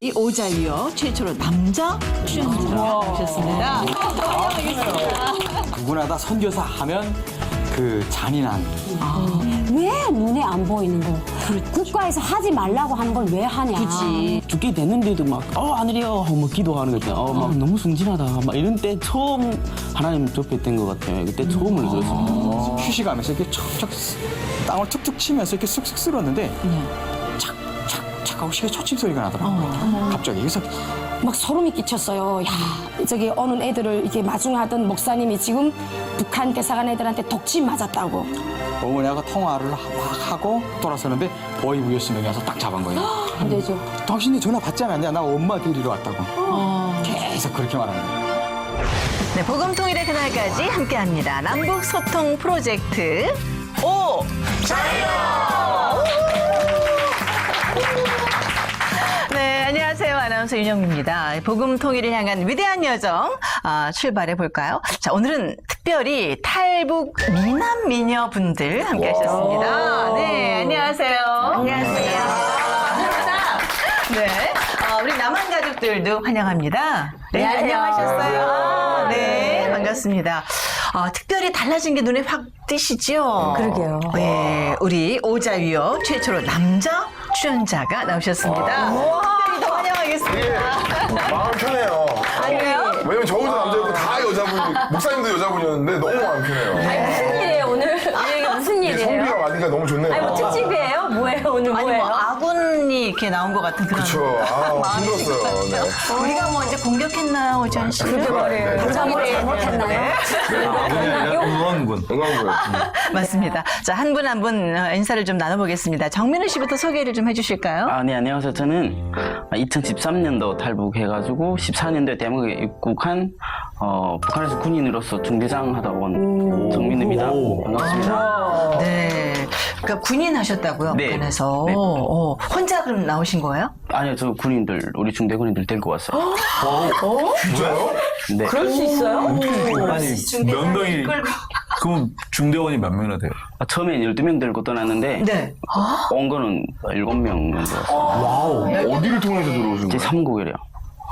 이 오자유어 최초로 남자 출연자가 오셨습니다. 누구나 다 선교사 하면 그 잔인한 왜 눈에 안 보이는 거? 국가에서 하지 말라고 하는 걸 왜 하냐? 그치. 죽게 됐는데도 막 하늘이여 하고 막 기도하는 거 있잖아. 막 너무 순진하다. 막 이런 때 처음 하나님 접했던 것 같아요. 그때 처음으로 들었어요. 휴식하면서 이렇게 척척 땅을 툭툭 치면서 이렇게 쑥쑥 쓸었는데 착착착 하고 시계 초침 소리가 나더라고요. 갑자기 그래서 막 소름이 끼쳤어요. 야, 저기 어느 애들을 이렇게 마중하던 목사님이 지금 북한 대사관 애들한테 독침 맞았다고. 어머니하고 통화를 막 하고 돌아서는데 보이브 교수님이 와서 딱 잡은 거예요. 안 되죠. 당신이 전화 받지 않았냐? 나 엄마 데리러 왔다고. 계속 그렇게 말하는 거예요. 네, 복음통일의 그날까지 함께합니다. 남북 소통 프로젝트 오 자유. 네, 안녕하세요. 아나운서 윤영미입니다. 복음통일을 향한 위대한 여정 출발해 볼까요? 자, 오늘은 특별히 탈북 미남 미녀분들 함께하셨습니다. 네, 안녕하세요. 안녕하세요. 네, 우리 남한 가족들도 환영합니다. 네, 안녕하셨어요. 네, 반갑습니다. 특별히 달라진 게 눈에 확 띄시죠? 그러게요. 네, 우리 오자유어 최초로 남자 출연자가 나오셨습니다. 특별히 더 환영하겠습니다. 마음 편해요. 그래요? 왜냐면 저 혼자 남자였고 다 여자분, 목사님도 여자분이었는데 너무 마음 편해요. 무슨 일이에요 오늘? 이게 무슨 이게 성비가 맞으니까 너무 좋네요. 아니 뭐 특집이에요? 뭐예요 오늘 아니, 뭐예요? 뭐 아군이 이렇게 나온 것 같은 그런. 그쵸. 힘들었어요. 네. 우리가 뭐 이제 공격했나요, 오전 씨? 그러게 말이에요. 감사합니다. 잘못했나요? 응원군. 맞습니다. 자, 한 분 한 분 인사를 좀 나눠보겠습니다. 정민우 씨부터 소개를 좀 해주실까요? 네, 안녕하세요. 저는 2013년도 탈북해가지고 14년도에 대한민국에 입국한 북한에서 군인으로서 중대장 하다 온 정민우입니다. 반갑습니다. 네. 그러니까 군인 하셨다고요? 네. 북한에서. 네. 혼자 그럼 나오신 거예요? 아니요, 저 군인들, 우리 중대 군인들 데리고 왔어요. 진짜요? 네. 그럴 수 있어요? 아니 몇 명이 그럼 중대원이 몇 명이나 돼요? 처음에 12명 데리고 떠났는데 네. 온 거는 7명 정도 왔어요. 와우. 어디를 통해서 들어오신 제 거예요? 3국이래요.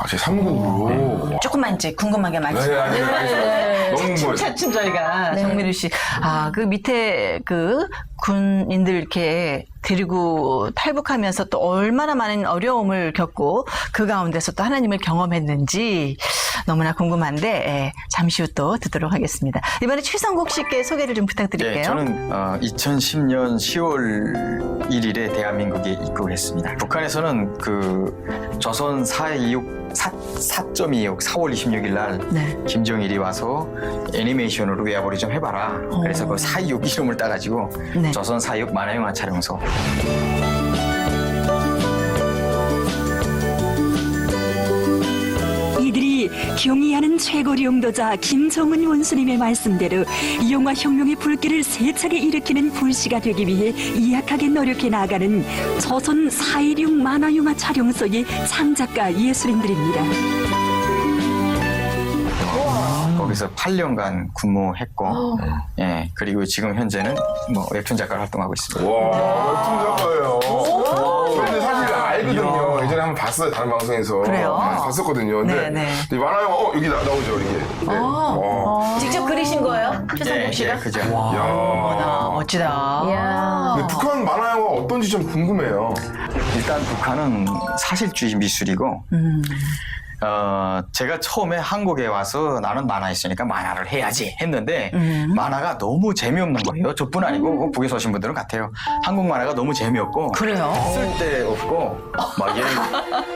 제 3군으로. 조금만 이제 궁금한 게 많지만. 네, 알겠습니다. 너무 궁금해요. 차츰 저희가 정민우 씨, 그 밑에 그 군인들 이렇게 데리고 탈북하면서 또 얼마나 많은 어려움을 겪고 그 가운데서 또 하나님을 경험했는지 너무나 궁금한데 잠시 후 또 듣도록 하겠습니다. 이번에 최성국 씨께 소개를 좀 부탁드릴게요. 네, 저는 2010년 10월 1일에 대한민국에 입국했습니다. 북한에서는 그 조선 4.26 4월 26일 날 네. 김정일이 와서 애니메이션으로 외화벌이 좀 해봐라. 그래서 그 4.26 이름을 따가지고 네. 조선 4.26 만화영화 촬영소. 이들이 경의하는 최고리 용도자 김정은 원수님의 말씀대로 이용과 혁명의 불길을 세차게 일으키는 불씨가 되기 위해 이약하게 노력해 나가는 조선 4.16 만화영화 촬영소의 창작가 예술인들입니다. 거기서 8년간 근무했고, 예, 그리고 지금 현재는 뭐 웹툰 작가로 활동하고 있습니다. 와, 웹툰 작가예요. 근데 사실 알거든요. 예전에 한번 봤어요, 다른 방송에서. 그래요? 봤었거든요. 근데 네. 이 만화영화, 여기 나오죠, 이게. 네. 와. 직접 그리신 거예요? 최성국 씨가? 그죠. 어머나, 멋지다. 근데 북한 만화영화 어떤지 좀 궁금해요. 일단 북한은 사실주의 미술이고, 제가 처음에 한국에 와서 나는 만화 했으니까 만화를 해야지 했는데 만화가 너무 재미없는 거예요. 저뿐 아니고 북에서 오신 분들은 같아요. 한국 만화가 너무 재미없고 그래요? 쓸데없고 막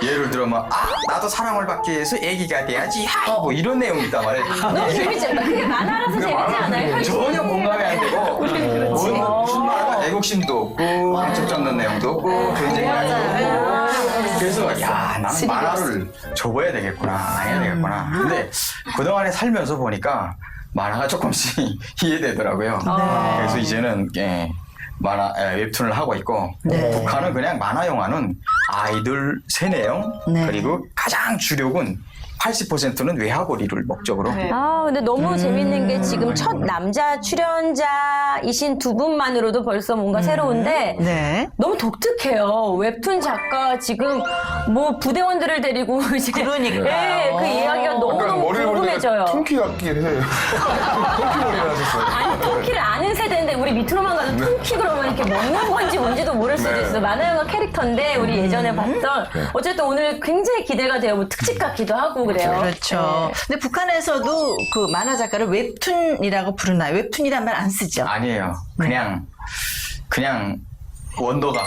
예를 들어 막 나도 사랑을 받기 위해서 애기가 돼야지 뭐 이런 내용이 있단 말이에요. 너무 재밌지 않나? 그게 만화라서 재밌지 않아요? 전혀 공감이 안 되고 무슨 만화가 애국심도 없고 한쪽 잡는 내용도 없고 전쟁이 아니고 그래서 야 나는 만화를 접어야 되겠구나 안 해야 되겠구나 근데 그동안에 살면서 보니까 만화가 조금씩 이해되더라고요. 그래서 이제는 웹툰을 하고 있고 북한은 그냥 만화 영화는 아이들 세내용 네. 그리고 가장 주력은 80%는 외화고리를 목적으로. 아, 근데 너무 재밌는 게 지금 첫 남자 출연자이신 두 분만으로도 벌써 뭔가 새로운데 네. 너무 독특해요. 웹툰 작가 지금 뭐 부대원들을 데리고 이제 그러니까요. 네, 그 이야기가 약간 너무너무 머리를 보니까 궁금해져요. 통키 같긴 해요. 통키 머리를 하셨어요. 아니 통키를 아는 세대인데 우리 밑으로만 가도 통키 그러면 이렇게 먹는 건지 뭔지도 모를 수도 네. 있어. 만화영화 캐릭터인데 우리 예전에 봤던 어쨌든 오늘 굉장히 기대가 돼요. 뭐 특집 같기도 하고 그래요. 그렇죠. 근데 북한에서도 그 만화 작가를 웹툰이라고 부르나요? 웹툰이란 말 안 쓰죠? 아니에요. 그냥 원더가.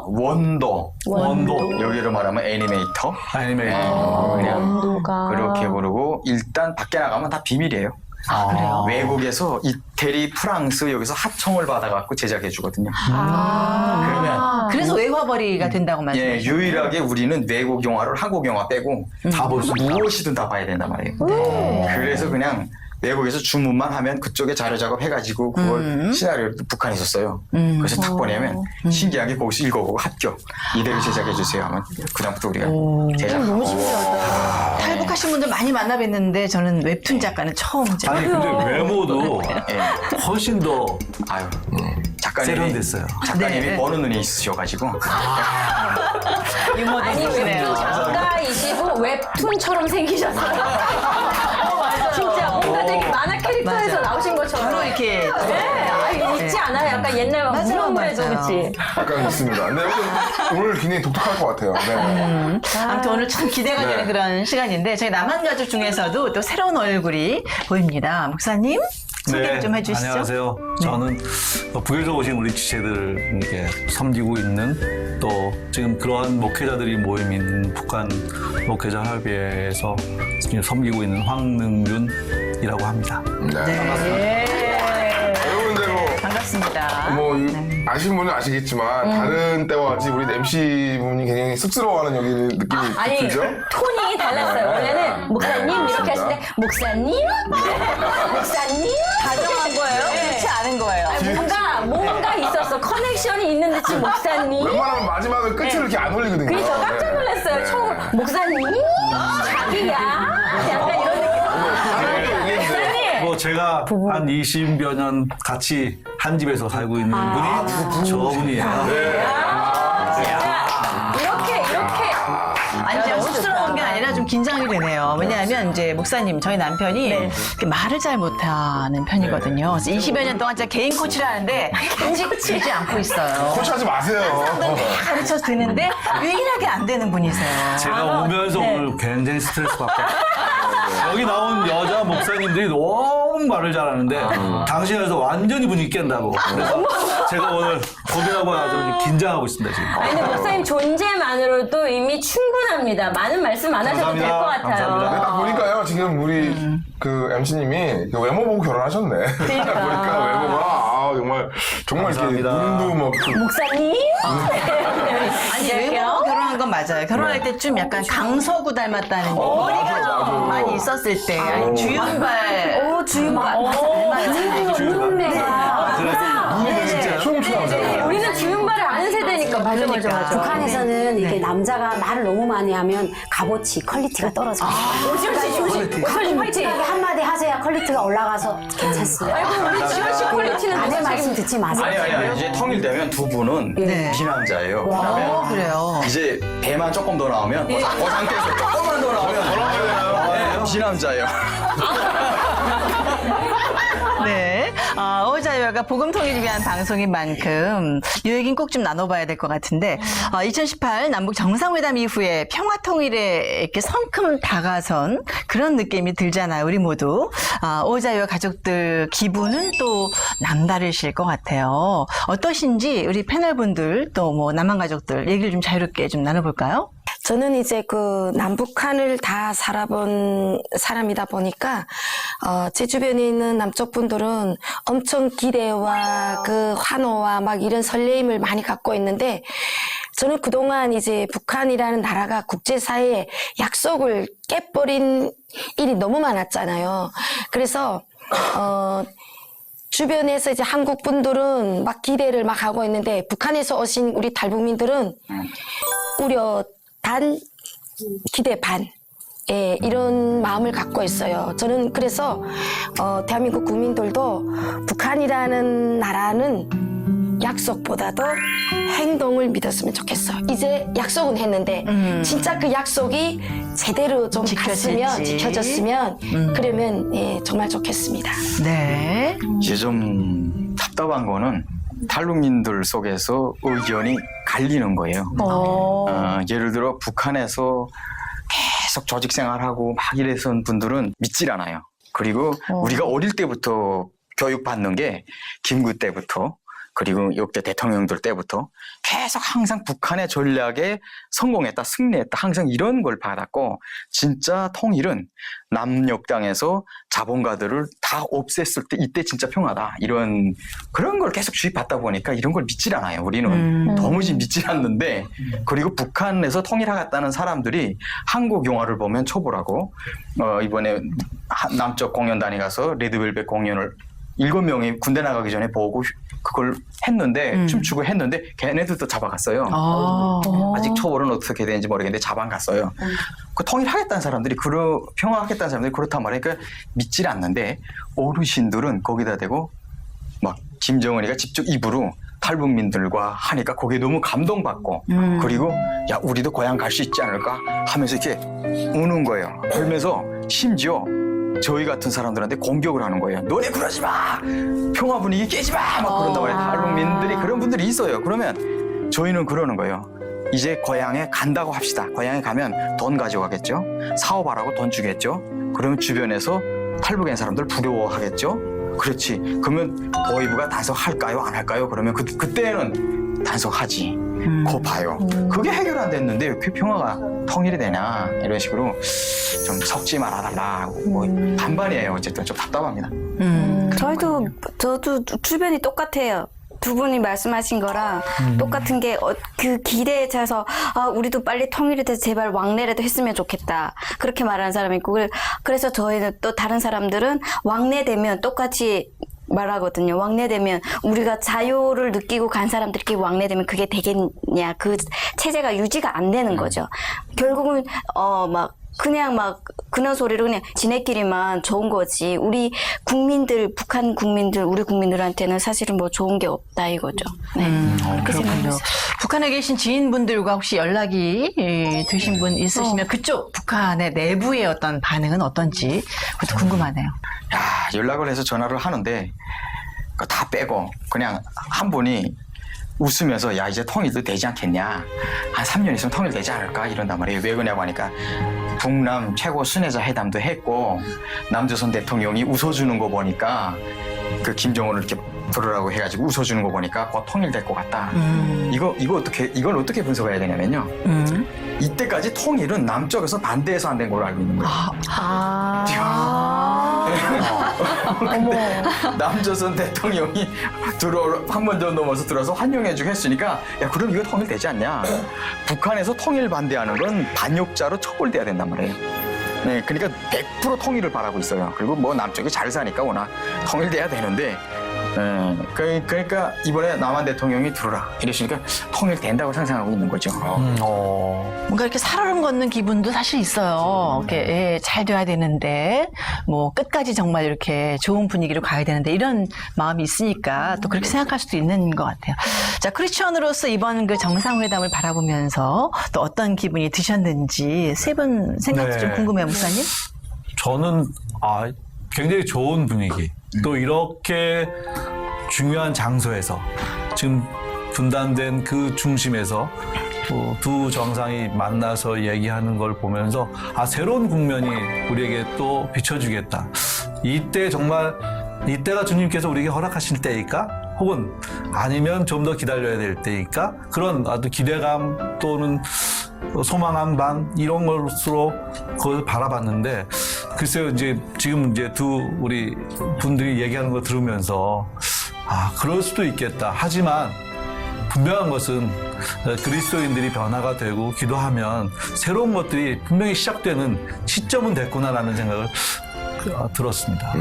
원더. 여기로 말하면 애니메이터. 아니면 그냥 그렇게 부르고 일단 밖에 나가면 다 비밀이에요. 그래요? 외국에서 이태리, 프랑스 여기서 하청을 받아갖고 제작해 주거든요. 그러면 그래서 외화벌이가 된다고 말씀하셨죠? 유일하게 우리는 외국 영화를 한국 영화 빼고 다 볼 수 있다. 무엇이든 다 봐야 된단 말이에요. 그래서 그냥 외국에서 주문만 하면 그쪽에 자료 작업해가지고 그걸 시나리오를 북한에서 써요. 그래서 딱 보내면 신기하게 거기서 읽어보고 합격. 이대로 제작해주세요 하면 그다음부터 우리가 제작하고. 너무 신기하다. 탈북하신 분들 많이 만나뵀는데 저는 웹툰 작가는 처음이죠. 아니 근데 외모도 훨씬 더 아유, 작가님이 세련됐어요. 작가님이 보는 눈이 있으셔가지고. 유머도 아니 있으시네요. 웹툰 작가이시고 웹툰처럼 생기셨어요. 진짜 뭔가 되게 만화 캐릭터에서 맞아. 나오신 것처럼 바로 이렇게. 네, 아, 있지 않아요? 약간 옛날 막 맞아요, 무용물에도 맞아요. 그치? 약간 있습니다. 근데 오늘 굉장히 독특할 것 같아요. 네. 아무튼 오늘 참 기대가 되는 그런 시간인데 저희 남한 가족 중에서도 또 새로운 얼굴이 보입니다. 목사님 소개를 좀 해주시죠. 네, 안녕하세요. 저는 북에서 오신 우리 지체들을 이렇게 섬기고 있는 또 지금 그러한 목회자들이 모임 있는 북한 목회자 협의회에서 지금 섬기고 있는 황능윤이라고 합니다. 네. 여러분들 반갑습니다. 아시는 분은 아시겠지만 다른 때와 같이 우리 MC 분이 굉장히 쑥스러워하는 여기 느낌이 아니 들죠? 톤이 달랐어요. 원래는 목사님 이렇게 맞습니다. 하시는데 목사님? 목사님? 다정한 거예요? 그렇지 않은 거예요. 아니, 뭔가 있었어. 커넥션이 있는 듯이 목사님? 웬만하면 마지막을 끝을 이렇게 안 올리거든요. 그래서 깜짝 놀랐어요. 네. 처음 목사님? 자기야? 약간 이런 느낌. 목사님! 뭐 제가 한 20여 년 같이 한 집에서 살고 있는 분이 저분이에요. 이렇게. 아니, 제가 쑥스러운 게 아니라 좀 긴장이 되네요. 왜냐하면 이제 목사님, 저희 남편이 이렇게 말을 잘 못하는 편이거든요. 그래서 20여 년 동안 제가 개인 코치를 하는데 아직 되지 않고 있어요. 코치하지 마세요. 다 가르쳐 드는데 유일하게 안 되는 분이세요. 제가 오면서 오늘 굉장히 스트레스 받고 여기 나온 여자 목사님들이 너무 말을 잘하는데 당신에서 완전히 분위기 깬다고. 그래서 제가 오늘 고민하고 나서 긴장하고 있습니다 지금. 아니, 근데 목사님 존재만으로도 이미 충분합니다. 많은 말씀 안 하셔도 될 것 같아요. 감사합니다. 딱 보니까요, 지금 우리 그 MC님이 그 외모 보고 결혼하셨네. 그러니까. 보니까 외모가 정말 이렇게 감사합니다. 눈도 막 목사님? 아니, 외모로 결혼한 건 맞아요. 결혼할 때쯤 약간 강서구 닮았다는 머리가 좀 많이 있었을 때. 아니, 주윤발. 주윤발. 진짜 춤추면서. 우리는 주윤발을 아는 세대니까. 맞아. 북한에서는 이게 남자가 말을 너무 많이 하면 값어치, 퀄리티가 떨어져요. 목사님 화이팅! 한마디 하셔야 퀄리티가 올라가서 괜찮습니다. 아이고, 우리 지원 씨 퀄리티는 아내 무슨 말씀 책임- 듣지 마세요. 아니, 이제 통일되면 두 분은 비남자예요. 그러면 그래요. 이제 배만 조금 더 나오면 그 상태에서 조금만 더 나오면 비남자예요. 네. 어자유화가 복음통일을 위한 방송인 만큼 이 얘기는 꼭 좀 나눠봐야 될 것 같은데 2018 남북 정상회담 이후에 평화통일에 이렇게 성큼 다가선 그런 느낌이 들잖아요. 우리 모두. 어자유화 가족들 기분은 또 남다르실 것 같아요. 어떠신지 우리 패널분들 또 뭐 남한 가족들 얘기를 좀 자유롭게 좀 나눠볼까요? 저는 이제 그 남북한을 다 살아본 사람이다 보니까 제 주변에 있는 남쪽 분들은 엄청 기대와 그 환호와 막 이런 설레임을 많이 갖고 있는데 저는 그동안 이제 북한이라는 나라가 국제사회에 약속을 깨버린 일이 너무 많았잖아요. 그래서 주변에서 이제 한국 분들은 막 기대를 막 하고 있는데 북한에서 오신 우리 탈북민들은 우려 반, 기대 반. 예, 이런 마음을 갖고 있어요. 저는 그래서 대한민국 국민들도 북한이라는 나라는 약속보다도 행동을 믿었으면 좋겠어. 이제 약속은 했는데 진짜 그 약속이 제대로 좀 지켜졌으면 그러면 예, 정말 좋겠습니다. 네. 이제 좀 답답한 거는 탈북민들 속에서 의견이 갈리는 거예요. 예를 들어 북한에서 계속 조직 생활하고 막 이래선 분들은 믿질 않아요. 그리고 우리가 어릴 때부터 교육받는 게 김구 때부터 그리고 역대 대통령들 때부터 계속 항상 북한의 전략에 성공했다, 승리했다, 항상 이런 걸 받았고, 진짜 통일은 남녘땅에서 자본가들을 다 없앴을 때 이때 진짜 평화다, 이런 그런 걸 계속 주입받다 보니까 이런 걸 믿질 않아요. 우리는 도무지 믿질 않는데, 그리고 북한에서 통일하겠다는 사람들이 한국 영화를 보면 초보라고, 이번에 남쪽 공연단에 가서 레드벨벳 공연을 7명이 군대 나가기 전에 보고 그걸 했는데 춤추고 했는데 걔네들도 잡아갔어요. 아직 초벌은 어떻게 되는지 모르겠는데 잡아갔어요. 그 통일하겠다는 사람들이 평화하겠다는 사람들이 그렇단 말이에요. 그러니까 믿질 않는데 어르신들은 거기다 대고 막 김정은이가 직접 입으로 탈북민들과 하니까 거기에 너무 감동받고 그리고 야 우리도 고향 갈 수 있지 않을까 하면서 이렇게 우는 거예요. 그러면서 심지어 저희 같은 사람들한테 공격을 하는 거예요. 너네 그러지 마! 평화 분위기 깨지 마! 막 그런단 말이에요. 탈북민들이 그런 분들이 있어요. 그러면 저희는 그러는 거예요. 이제 고향에 간다고 합시다. 고향에 가면 돈 가져가겠죠? 사업하라고 돈 주겠죠? 그러면 주변에서 탈북한 사람들 부러워하겠죠? 그렇지. 그러면 보이부가 단속할까요? 안 할까요? 그러면 그때는 단속하지. 그거 봐요. 그게 해결 안 됐는데 왜 평화가 통일이 되냐 이런 식으로 좀 섞지 말아달라 뭐 반반이에요. 어쨌든 좀 답답합니다. 저도 주변이 똑같아요. 두 분이 말씀하신 거랑 똑같은 게 그 기대에 차서 우리도 빨리 통일이 돼서 제발 왕래라도 했으면 좋겠다 그렇게 말하는 사람이 있고 그래서 저희는 또 다른 사람들은 왕래되면 똑같이 말하거든요. 왕래되면 우리가 자유를 느끼고 간 사람들끼리 왕래되면 그게 되겠냐. 그 체제가 유지가 안 되는 거죠. 결국은 그냥 막 그런 소리로 그냥 지네끼리만 좋은 거지. 우리 국민들, 북한 국민들, 우리 국민들한테는 사실은 뭐 좋은 게 없다 이거죠. 네. 그렇군요. 북한에 계신 지인분들과 혹시 연락이 되신 분 있으시면 그쪽 북한의 내부의 어떤 반응은 어떤지 그것도 궁금하네요. 야, 연락을 해서 전화를 하는데 그거 다 빼고 그냥 한 분이 웃으면서 야 이제 통일도 되지 않겠냐, 한 3년 있으면 통일되지 않을까 이런단 말이에요. 왜 그러냐고 하니까 북남 최고 순회자 회담도 했고 남조선 대통령이 웃어주는 거 보니까 그 김정은을 이렇게 부르라고 해가지고 웃어주는 거 보니까 곧 통일될 것 같다. 이걸 어떻게 분석해야 되냐면요. 이때까지 통일은 남쪽에서 반대해서 안 된 걸로 알고 있는 거예요. 남조선 대통령이 판문점 넘어서 들어서 환영해주고 했으니까 야 그럼 이거 통일되지 않냐. 북한에서 통일 반대하는 건 반역자로 처벌돼야 된단 말이에요. 네, 그러니까 100% 통일을 바라고 있어요. 그리고 뭐 남쪽이 잘 사니까 워낙 통일돼야 되는데 그러니까 이번에 남한 대통령이 들어라 이러시니까 통일된다고 상상하고 있는 거죠. 뭔가 이렇게 살얼음 걷는 기분도 사실 있어요. 이렇게 잘 돼야 되는데 뭐 끝까지 정말 이렇게 좋은 분위기로 가야 되는데 이런 마음이 있으니까 또 그렇게 생각할 수도 있는 것 같아요. 자, 크리스천으로서 이번 그 정상회담을 바라보면서 또 어떤 기분이 드셨는지 세 분 생각도 좀 궁금해요, 목사님. 저는 굉장히 좋은 분위기. 또 이렇게 중요한 장소에서 지금 분단된 그 중심에서 또 두 정상이 만나서 얘기하는 걸 보면서 새로운 국면이 우리에게 또 비춰주겠다. 이때 정말 이때가 주님께서 우리에게 허락하실 때일까? 혹은 아니면 좀 더 기다려야 될 때일까? 그런 아주 기대감 또는 소망한 반 이런 것으로 그걸 바라봤는데 글쎄요 지금 우리 분들이 얘기하는 거 들으면서 그럴 수도 있겠다. 하지만 분명한 것은 그리스도인들이 변화가 되고 기도하면 새로운 것들이 분명히 시작되는 시점은 됐구나라는 생각을 들었습니다.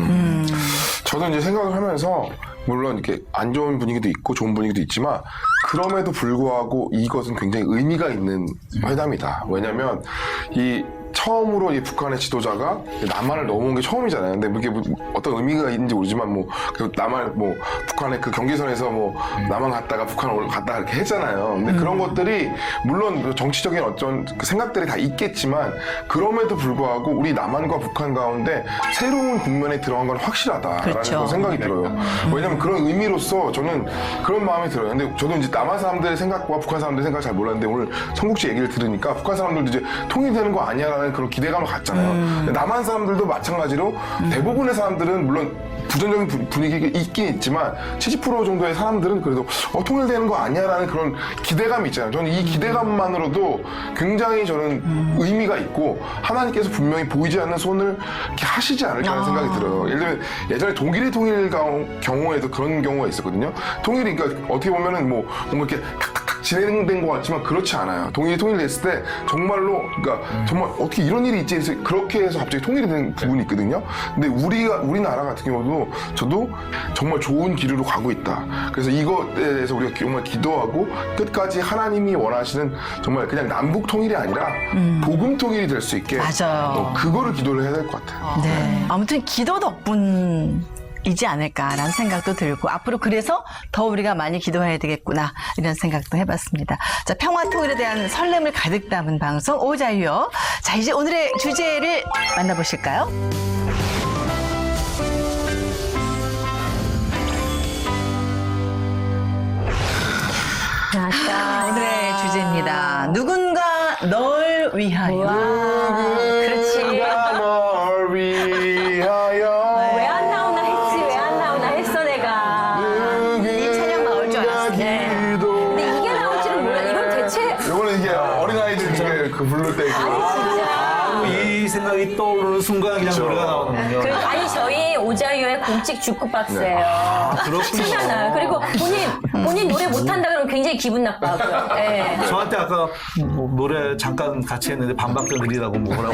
저도 이제 생각을 하면서 물론 이렇게 안 좋은 분위기도 있고 좋은 분위기도 있지만 그럼에도 불구하고 이것은 굉장히 의미가 있는 회담이다. 왜냐하면 이 처음으로 이 북한의 지도자가 남한을 넘어온 게 처음이잖아요. 근데 이게 뭐 어떤 의미가 있는지 모르지만 뭐 그 남한 뭐 북한의 그 경계선에서 뭐 남한 갔다가 북한 갔다 이렇게 했잖아요. 근데 그런 것들이 물론 정치적인 어떤 그 생각들이 다 있겠지만 그럼에도 불구하고 우리 남한과 북한 가운데 새로운 국면에 들어간 건 확실하다라는 그렇죠. 그런 생각이 들어요. 왜냐면 그런 의미로서 저는 그런 마음이 들어요. 근데 저도 이제 남한 사람들의 생각과 북한 사람들의 생각을 잘 몰랐는데 오늘 성국 씨 얘기를 들으니까 북한 사람들도 이제 통일되는 거 아니야라는 그런 기대감을 갖잖아요. 근데 남한 사람들도 마찬가지로 대부분의 사람들은 물론 부정적인 분위기가 있긴 있지만 70% 정도의 사람들은 그래도 통일되는 거 아니야라는 그런 기대감이 있잖아요. 저는 이 기대감만으로도 굉장히 저는 의미가 있고 하나님께서 분명히 보이지 않는 손을 이렇게 하시지 않을까라는 생각이 들어요. 예를 들면 예전에 독일의 통일 경우에도 그런 경우가 있었거든요. 통일이 그러니까 어떻게 보면은 뭐 뭔가 이렇게 탁탁탁 진행된 것 같지만 그렇지 않아요. 통일됐을 때 정말로 그러니까 정말 어떻게 이런 일이 있지 해서 그렇게 해서 갑자기 통일이 된 부분이 있거든요. 근데 우리나라 같은 경우도 저도 정말 좋은 길로 가고 있다. 그래서 이것에 대해서 우리가 정말 기도하고 끝까지 하나님이 원하시는 정말 그냥 남북 통일이 아니라 복음 통일이 될 수 있게 맞아요. 그거를 기도를 해야 될 것 같아요. 네. 아무튼 기도 덕분 이지 않을까라는 생각도 들고 앞으로 그래서 더 우리가 많이 기도해야 되겠구나 이런 생각도 해봤습니다. 자, 평화 통일에 대한 설렘을 가득 담은 방송 오자유요. 자, 이제 오늘의 주제를 만나보실까요? 자, 오늘의 주제입니다. 누군가 널 위하여. 그렇지. 널 위하여 왜 안 나오나 했지, 왜 안 나오나 했어, 내가. 이 찬양 나올 줄 알았어. 네. 근데 이게 나올지는 몰라. 이건 대체. 이거는 이게 어린아이들 이게 그 부를 때 이 생각이 떠오르는 순간 그냥 노래가 나오는군요. 아니 저희 오자유의 공식 주크 박스예요. 그렇군요. 그리고 본인 노래 못한다 그러면 굉장히 기분 나빠하고요. 네. 저한테 아까 뭐 노래 잠깐 같이 했는데 반박도 느리다고 뭐라고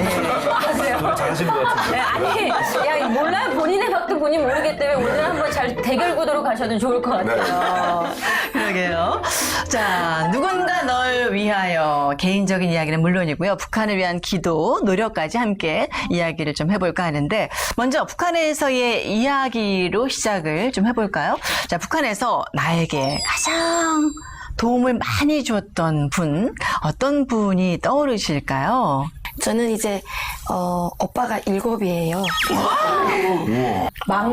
노래 잘하신 것 같은데. 네, 아니 야 몰라요. 본인의 박도 본인 모르기 때문에 오늘 한번 잘 대결 구도로 가셔도 좋을 것 같아요. 그러게요. 자, 누군가 널 위하여 개인적인 이야기는 물론이고요. 북한을 위한 기도, 노력까지 함께 이야기를 좀 해볼까 하는데 먼저 북한에서의 이야기로 시작을 좀 해볼까요? 자, 북한에서 나에게 가장 도움을 많이 줬던 분, 어떤 분이 떠오르실까요? 저는 이제 오빠가 7이에요.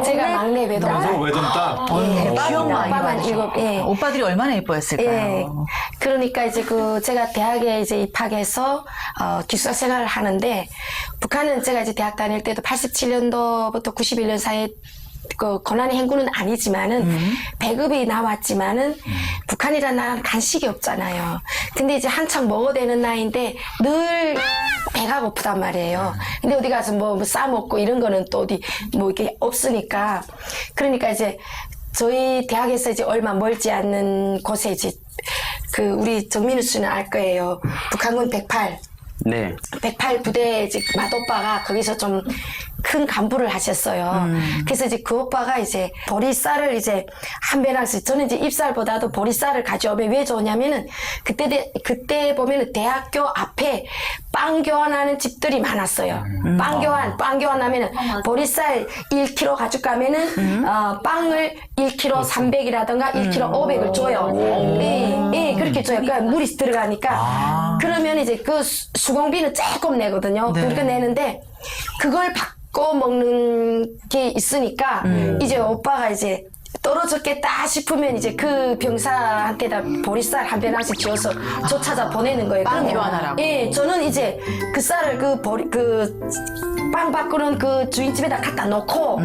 제가 막내 외동딸. 외동딸. 대박이다. 오빠만 7. 예. 오빠들이 얼마나 예뻐했을까요? 예. 그러니까 이제 제가 대학에 이제 입학해서 기숙사 생활을 하는데 북한은 제가 이제 대학 다닐 때도 87년도부터 91년 사이에 그 고난의 행군은 아니지만은 배급이 나왔지만은 북한이라는 나라는 간식이 없잖아요. 근데 이제 한창 먹어야 되는 나이인데 늘 배가 고프단 말이에요. 근데 어디 가서 뭐 싸먹고 이런 거는 또 어디 뭐 이게 없으니까 그러니까 이제 저희 대학에서 이제 얼마 멀지 않는 곳에 이제 그 우리 정민우 씨는 알 거예요. 북한군 108. 네. 108 부대 이제 맏오빠가 거기서 좀 큰 간부를 하셨어요. 그래서 이제 그 오빠가 이제 보리쌀을 이제 한 배낭씩 저는 이제 잎쌀보다도 보리쌀을 가져오면 왜 좋냐면은 그때 보면은 대학교 앞에 빵 교환하는 집들이 많았어요. 빵 교환하면은 보리쌀 1kg 가져가면은 빵을 1kg 300이라든가 1kg 500을 줘요. 예, 그렇게 줘요. 그러니까 물이 들어가니까 그러면 이제 그 수공비는 조금 내거든요. 그렇게 내는데 그걸 받고 먹는 게 있으니까 이제 오빠가 이제 떨어졌겠다 싶으면 이제 그 병사한테다 보리쌀 한 배낭씩 지어서 저 찾아 보내는 거예요. 빵 교환하라고. 예, 저는 이제 그 쌀을 빵 바꾸는 그 주인집에다 갖다 놓고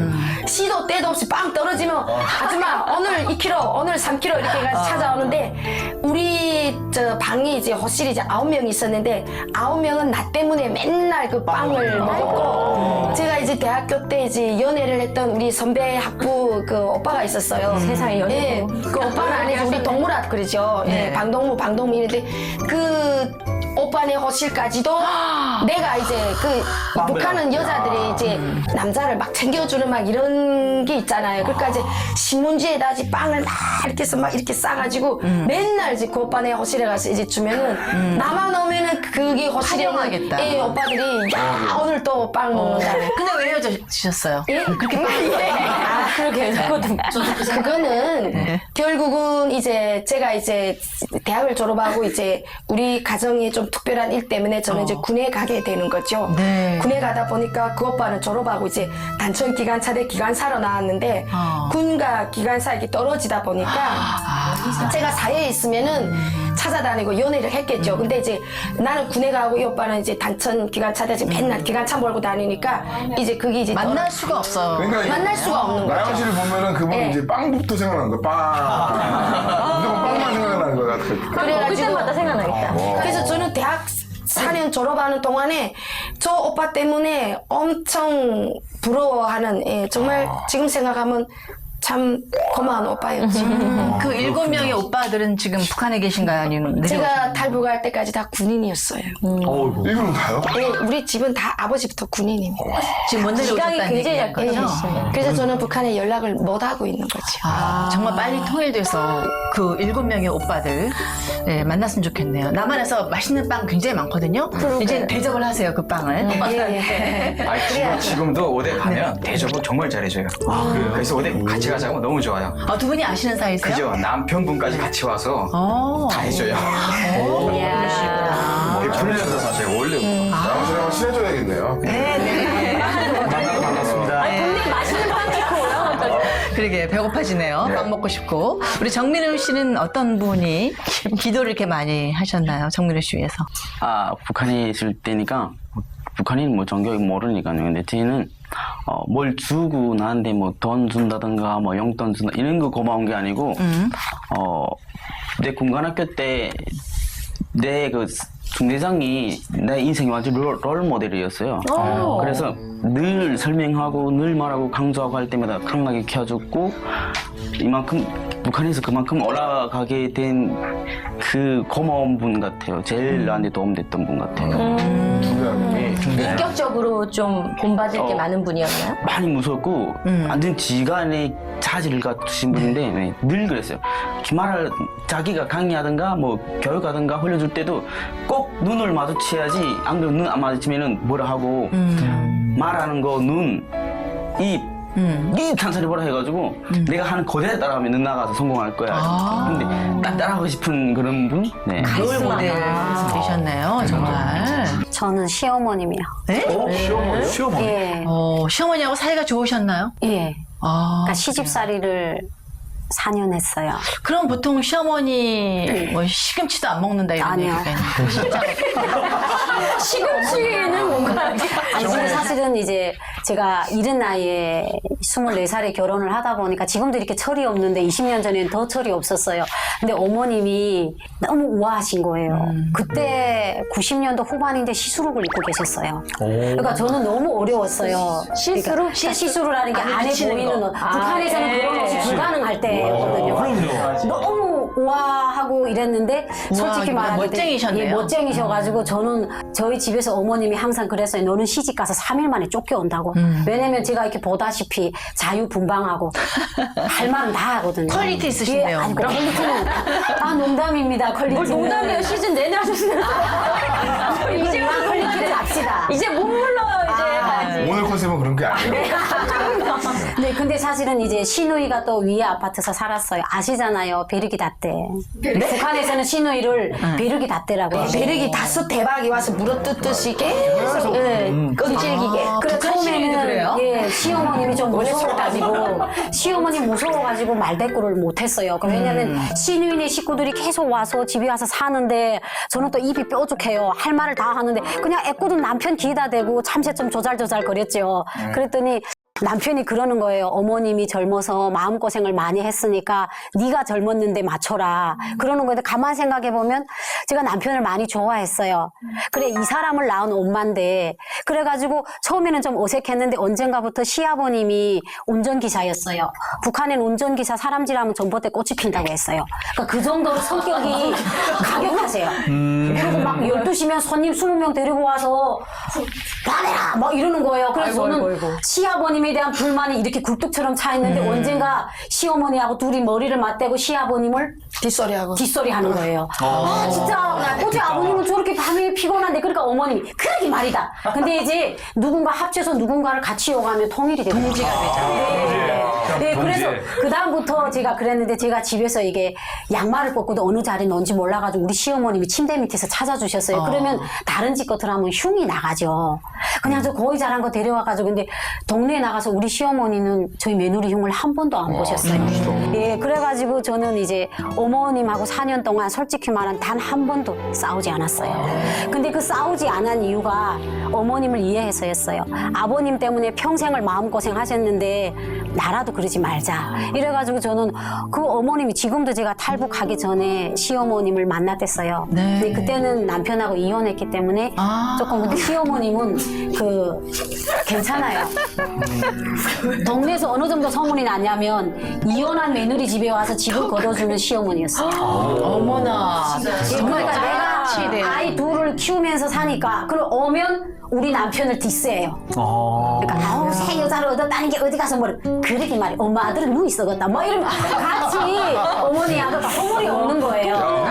시도 때도 없이 빵 떨어지면 아줌마 오늘 2kg 오늘 3kg 이렇게 해가지고 찾아오는데 우리 저 방이 이제 호실이 이제 9명이 있었는데 9명은 나 때문에 맨날 그 빵을 먹었고 제가 이제 대학교 때 이제 연애를 했던 우리 선배 학부 그 오빠가 있었어요. 세상에 연애. 예, 그 오빠는 아니죠. 우리 동물학 그러죠. 예, 방동무 이런데 그 오빠네 호실까지도 내가 이제 북한은 여자들이 이제 남자를 막 챙겨주는 막 이런 게 있잖아요. 그러니까 이제 신문지에다 이제 빵을 막 이렇게 해서 막 이렇게 싸가지고 맨날 이제 그 오빠네 호실에 가서 이제 주면은 나만 오면은 그게 호실에 환영하겠다. 예, 오빠들이 야 오늘 또 빵 먹는다. 근데 왜 헤어지셨어요? 예? 그렇게 그러게. 그거는 결국은 이제 제가 이제 대학을 졸업하고 이제 우리 가정이 좀 특별한 일 때문에 저는 이제 군에 가게 되는 거죠. 네. 군에 가다 보니까 그 오빠는 졸업하고 이제 단천 기관차대 기관사로 나왔는데 군과 기관사 이렇게 떨어지다 보니까 제가 사회에 있으면은 찾아다니고 연애를 했겠죠. 근데 이제 나는 군에 가고 이 오빠는 이제 단천 기관차대 지금 맨날 기관차 몰고 다니니까 이제 그게 이제 만날 수가 없어. 그러니까 만날 수가 없는 거죠. 나영 씨를 보면은 그분은 네. 이제 빵부터 생각나는 거야. 빵. 무조건 빵만 생각나는 거야. 그래가지고 그때마다 생각나겠다. 그래서 저는 대학 4년 졸업하는 동안에 저 오빠 때문에 엄청 부러워하는 정말 지금 생각하면 참 고마운 오빠였지. 그 7명의 오빠들은 지금 북한에 계신가요? 아니면 제가 탈북할 때까지 다 군인이었어요. 이거는 다요? 네, 우리 집은 다 아버지부터 군인입니다. 지금 못 시각이 내려오셨다는 굉장히 얘기인 거죠? 약하죠. 그래서 저는 북한에 연락을 못 하고 있는 거죠. 정말 빨리 통일돼서 그 7명의 오빠들 만났으면 좋겠네요. 남한에서 맛있는 빵 굉장히 많거든요. 이제 대접을 하세요, 그 빵을. 지금도 오대 가면 대접을 정말 잘해줘요. 그래서 오대 같이 가자고 너무 좋아요. 두 분이 아시는 사이세요? 그죠? 남편분까지 같이 와서 다 해줘요. 그러시구나. 사실 원래 나영 씨랑 친해져야겠네요. 반갑습니다. 분명히 맛있는 빵 찍고 올라왔다. 그러게 배고파지네요. 빵 먹고 싶고. 우리 정민우 씨는 어떤 분이 기도를 이렇게 많이 하셨나요? 정민우 씨 위해서. 북한에 있을 때니까 북한인 뭐 종교 모르니까요. 근데 저희는 뭘 주고 나한테 뭐 돈 준다든가 뭐 용돈 준다 이런 거 고마운 게 아니고 내 군관학교 때 내 그 중대장이 내 인생의 완전 롤 모델이었어요. 그래서 늘 설명하고 늘 말하고 강조하고 할 때마다 강하게 키워줬고 이만큼 북한에서 그만큼 올라가게 된 그 고마운 분 같아요. 제일 나한테 도움됐던 분 같아요. 인격적으로 좀 본받을 게 많은 분이었나요? 많이 무섭고 완전 지간의 자질을 갖추신 분인데 늘 그랬어요. 말을 자기가 강의하든가 뭐 교육하든가 흘려줄 때도 꼭 눈을 마주쳐야지 안 그러면 눈 안 마주치면은 뭐라 하고 말하는 거 눈, 입 이 찬찬히 보라 해가지고 내가 하는 거대에 따라가면 넌 나가서 성공할 거야. 근데 딱 따라가고 싶은 그런 분? 네. 롤 모델 되셨네요, 정말. 저는 시어머님이요. 네? 시어머니? 예. 시어머니하고 사이가 좋으셨나요? 예. 그러니까 시집살이를 4년 했어요. 그럼 보통 시어머니 뭐 시금치도 안 먹는다 이런 아니요. 얘기가 있는데 진짜로. 시금치는 뭔가. 아니, 근데 사실은 이제 제가 이른 나이에 24살에 결혼을 하다 보니까 지금도 이렇게 철이 없는데 20년 전에는 더 철이 없었어요. 근데 어머님이 너무 우아하신 거예요. 그때 90년도 후반인데 시술룩을 입고 계셨어요. 그러니까 저는 너무 어려웠어요. 시술룩? 그러니까 시술을 하는 게 안에 비치는 보이는 거. 옷. 북한에서는 그런 것이 불가능할 때거든요. 너무 우아하고 이랬는데 솔직히 말하면 멋쟁이셨네요. 예, 멋쟁이셔가지고 저는 저희 집에서 어머님이 항상 그랬어요. 너는 시집 가서 3일 만에 쫓겨온다고. 왜냐면 제가 이렇게 보다시피 자유분방하고 할 말은 다 하거든요. 퀄리티 있으시네요. 예, 아니, 퀄리티는 농담입니다. 퀄리티는. 뭘 농담이에요. 시즌 내내 하셨어요. 이제 퀄리티를 합시다. 이제 못 불러요, 이제 가야지. 오늘 컨셉은 그런 게 아니에요. 네, 근데 사실은 이제 시누이가 또 위에 아파트에서 살았어요. 아시잖아요. 베르기 닷대. 북한에서는 시누이를 베르기 닷대라고. 배력이 다섯 대박이 와서 물어뜯듯이 계속 끈질기게. 그래 북한 시누이도 처음에는 그래요? 예, 시어머님이 좀 무서워가지고 시어머니 무서워가지고 말대꾸를 못했어요. 왜냐면 시누이네 식구들이 계속 와서 집에 와서 사는데 저는 또 입이 뾰족해요. 할 말을 다 하는데 그냥 애꿎은 남편 귀에다 대고 참새 좀 조잘조잘 거렸죠. 그랬더니 남편이 그러는 거예요. 어머님이 젊어서 마음고생을 많이 했으니까 네가 젊었는데 맞춰라. 그러는 건데 가만 생각해보면 제가 남편을 많이 좋아했어요. 그래 이 사람을 낳은 엄마인데 그래가지고 처음에는 좀 어색했는데 언젠가부터 시아버님이 운전기사였어요. 북한엔 운전기사 사람질하면 전봇대 꽃이 핀다고 했어요. 그러니까 그 정도로 성격이 가격하세요. 그리고 막 12시면 손님 20명 데리고 와서 받아라! 막 이러는 거예요. 그래서 저는 시아버님에 대한 불만이 이렇게 굴뚝처럼 차 있는데 언젠가 시어머니하고 둘이 머리를 맞대고 시아버님을 뒷소리 하는 거예요. 아, 진짜 어제 아버님은 저렇게 밤에 피곤한데 그러니까 어머님이 그러게 말이다. 근데 이제 누군가 합쳐서 누군가를 같이 오가면 통일이 되고 동지가 되죠. 네, 그래서 그 다음부터 제가 그랬는데 제가 집에서 이게 양말을 벗고도 어느 자리에 놓은지 몰라가지고 우리 시어머님이 침대 밑에서 찾아주셨어요. 그러면 다른 집 것들 하면 흉이 나가죠. 그냥 저 거의 자란 거 데려와가지고 근데 동네에 나가서 우리 시어머니는 저희 며느리 흉을 한 번도 안 보셨어요. 예, 그래가지고 저는 이제 어머님하고 4년 동안 솔직히 말하면 단 한 번도 싸우지 않았어요. 근데 그 싸우지 않은 이유가 어머님을 이해해서였어요. 아버님 때문에 평생을 마음고생 하셨는데 나라도 그러지 말자. 이래가지고 저는 그 어머님이 지금도 제가 탈북하기 전에 시어머님을 만났댔어요. 네. 근데 그때는 남편하고 이혼했기 때문에 조금 근데 시어머님은 괜찮아요. 동네에서 어느 정도 소문이 나냐면 이혼한 며느리 집에 와서 집을 걷어주는 시어머니였어요. 어머나. 그러니까 내가 아이 둘을 키우면서 사니까 그럼 오면 우리 남편을 디스해요. 그러니까 아우 새 여자를 얻었다는 게 어디 가서 뭐래. 그러게 말이야. 엄마 아들은 누이 썩었다. 뭐 이러면 같이 어머니하고 허물이 없는 거예요.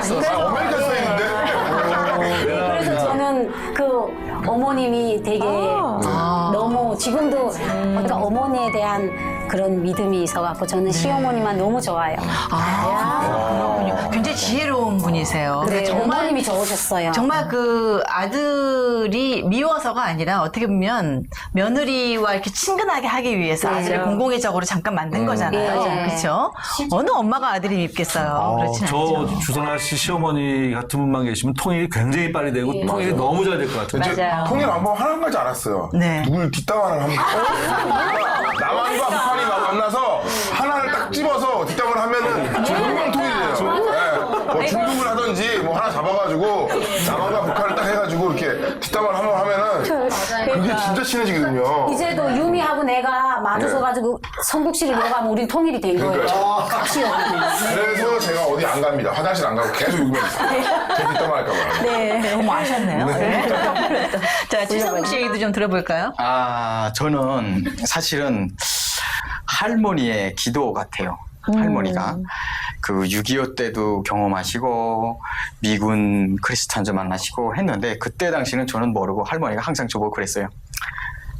그래서 저는 그 어머님이 되게 너무 지금도 그러니까 어머니에 대한 그런 믿음이 있어갖고 저는 시어머니만 너무 좋아요. 그렇군요. 굉장히 지혜로운 분이세요. 네, 정말 어머님이 좋으셨어요. 정말 그 아들이 미워서가 아니라 어떻게 보면 며느리와 이렇게 친근하게 하기 위해서 아들을 공공의적으로 잠깐 만든 거잖아요. 네. 그렇죠? 어느 엄마가 아들이 밉겠어요. 그렇진 저 않죠. 주선아 씨 시어머니 같은 분만 계시면 통일이 굉장히 빨리 되고 통일이 너무 잘 될 것 같아요. 맞아요. 통일 안 보면 하는 가지 알았어요. 네. 누굴 뒷담화를 하면 남한과 북한이 만나서 하나를 딱 집어서 뒷담화를 하면은 금방 통일이 돼요. 네. 뭐 중국을 하든지 뭐 하나 잡아가지고 남한과 북한을 딱 해가지고 이렇게 뒷담화를 한번 하면은 그게 진짜 친해지거든요. 이제도 유미하고 내가 마주서가지고 성국씨를 욕하면 우린 통일이 된 거예요. 같이 그래서 제가 어디 안 갑니다. 화장실 안 가고 계속 욕만 있어요. 제 뒷담화 할까봐. 네. 어머, 아셨네요. 네. 자, 지성국 씨 얘기도 좀 들어볼까요? 저는 사실은 할머니의 기도 같아요. 할머니가 그 6.25 때도 경험하시고 미군 크리스찬즈 만나시고 했는데 그때 당시는 저는 모르고 할머니가 항상 저보고 그랬어요.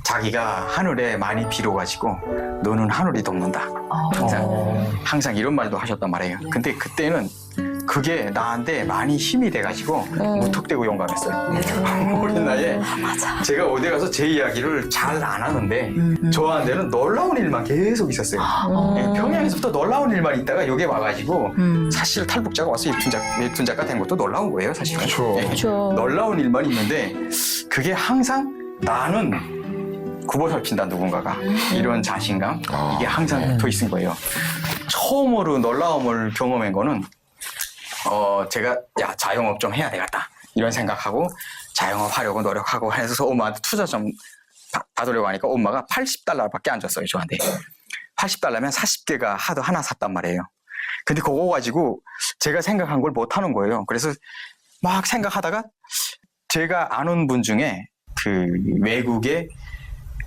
자기가 하늘에 많이 빌어가지고 너는 하늘이 돕는다. 항상 이런 말도 하셨단 말이에요. 근데 그때는 그게 나한테 많이 힘이 돼가지고 무턱대고 용감했어요. 어린 나이에 제가 어디 가서 제 이야기를 잘 안 하는데 저한테는 놀라운 일만 계속 있었어요. 평양에서부터 놀라운 일만 있다가 여기 와가지고 사실 탈북자가 와서 웹툰 작가 된 것도 놀라운 거예요. 사실은. 그렇죠. 놀라운 일만 있는데 그게 항상 나는 굽어 살핀다 누군가가 이런 자신감 이게 항상 붙어 있은 거예요. 처음으로 놀라움을 경험한 거는 제가 자영업 좀 해야 되겠다 이런 생각하고 자영업 하려고 노력하고 해서 엄마한테 투자 좀 받으려고 하니까 엄마가 $80밖에 안 줬어요 저한테. $80면 40개가 하도 하나 샀단 말이에요. 근데 그거 가지고 제가 생각한 걸 못 하는 거예요. 그래서 막 생각하다가 제가 아는 분 중에 그 외국에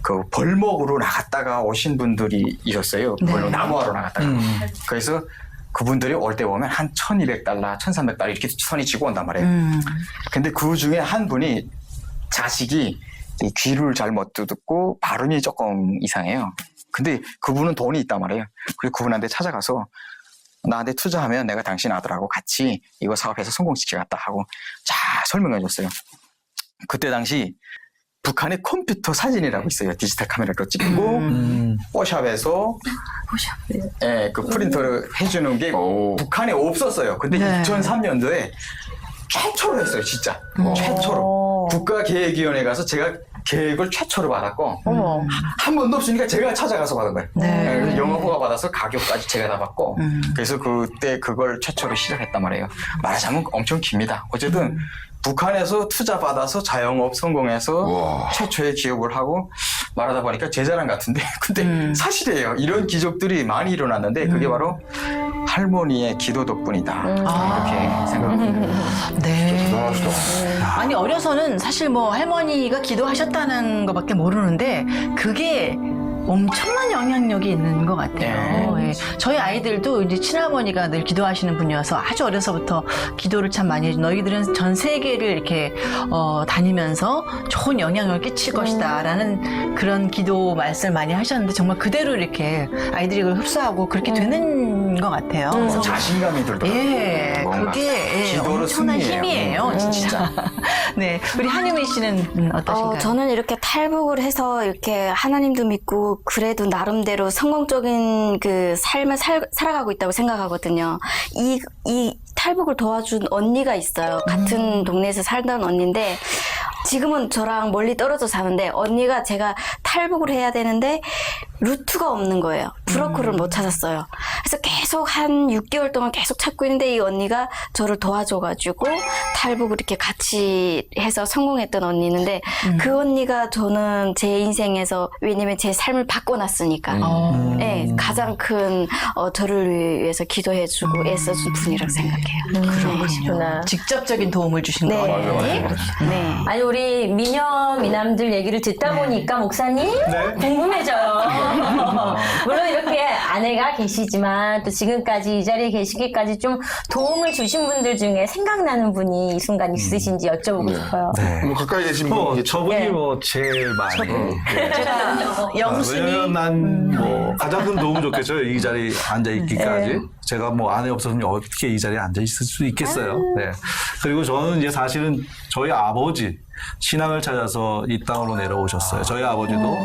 그 벌목으로 나갔다가 오신 분들이 있었어요. 벌목 나무하러 나갔다가. 그래서 그분들이 올 때 보면 한 $1,200, $1,300 이렇게 손이 쥐고 온단 말이에요. 근데 그 중에 한 분이 자식이 귀를 잘 못 듣고 발음이 조금 이상해요. 근데 그분은 돈이 있단 말이에요. 그래서 그분한테 찾아가서 나한테 투자하면 내가 당신 아들하고 같이 이거 사업해서 성공시키겠다 하고 잘 설명해 줬어요. 그때 당시 북한의 컴퓨터 사진이라고 있어요. 디지털 카메라로 찍고 뽀샵에서 그 프린터를 해주는 게 북한에 없었어요. 근데 2003년도에 최초로 했어요. 진짜 최초로. 국가계획위원회 가서 제가 계획을 최초로 받았고 한 번도 없으니까 제가 찾아가서 받은 거예요. 그래서 영어 허가 받아서 가격까지 제가 다 받고 그래서 그때 그걸 최초로 시작했단 말이에요. 말하자면 엄청 깁니다. 어쨌든 북한에서 투자 받아서 자영업 성공해서 최초의 기업을 하고 말하다 보니까 제 자랑 같은데 근데 사실이에요. 이런 기적들이 많이 일어났는데 그게 바로 할머니의 기도 덕분이다. 이렇게 생각합니다. 네. 대단하시다. 아니 어려서는 사실 뭐 할머니가 기도하셨다는 것밖에 모르는데 그게 엄청난 영향력이 있는 것 같아요. 예. 저희 아이들도 이제 친할머니가 늘 기도하시는 분이어서 아주 어려서부터 기도를 참 많이 해줘. 너희들은 전 세계를 이렇게 다니면서 좋은 영향을 끼칠 것이다라는 그런 기도 말씀을 많이 하셨는데 정말 그대로 이렇게 아이들이 그걸 흡수하고 그렇게 되는 것 같아요. 자신감이 들더라고요. 예, 그게 기도로 엄청난 승리예요. 힘이에요, 진짜. 네, 우리 한유미 씨는 어떠신가요? 저는 이렇게 탈북을 해서 이렇게 하나님도 믿고 그래도 나름대로 성공적인 그 삶을 살아가고 있다고 생각하거든요. 이 탈북을 도와준 언니가 있어요. 같은 동네에서 살던 언니인데 지금은 저랑 멀리 떨어져 사는데 언니가 제가 탈북을 해야 되는데 루트가 없는 거예요. 브로커를 못 찾았어요. 그래서 계속 한 6개월 동안 계속 찾고 있는데 이 언니가 저를 도와줘가지고 탈북을 이렇게 같이 해서 성공했던 언니 있는데 그 언니가 저는 제 인생에서 왜냐면 제 삶을 바꿔놨으니까 네, 가장 큰 저를 위해서 기도해주고 애써준 분이라고 생각해요. 그러시구나. 직접적인 도움을 주신 네. 거예요. 네. 아니 우리 미녀 미남들 얘기를 듣다 보니까 목사님 궁금해져요. 물론 이렇게 아내가 계시지만 또 지금까지 이 자리에 계시기까지 좀 도움을 주신 분들 중에 생각나는 분이 이 순간 있으신지 여쭤보고 싶어요. 뭐 가까이 계신 분 저분이 뭐 제일 많이. 제가 영순이 왜냐면 난 뭐 가장 큰 도움을 줬겠죠. 이 자리에 앉아 있기까지. 제가 뭐 아내 없었으면 어떻게 이 자리에 앉아 있을 수 있겠어요. 네. 그리고 저는 이제 사실은 저희 아버지 신앙을 찾아서 이 땅으로 내려오셨어요. 저희 아버지도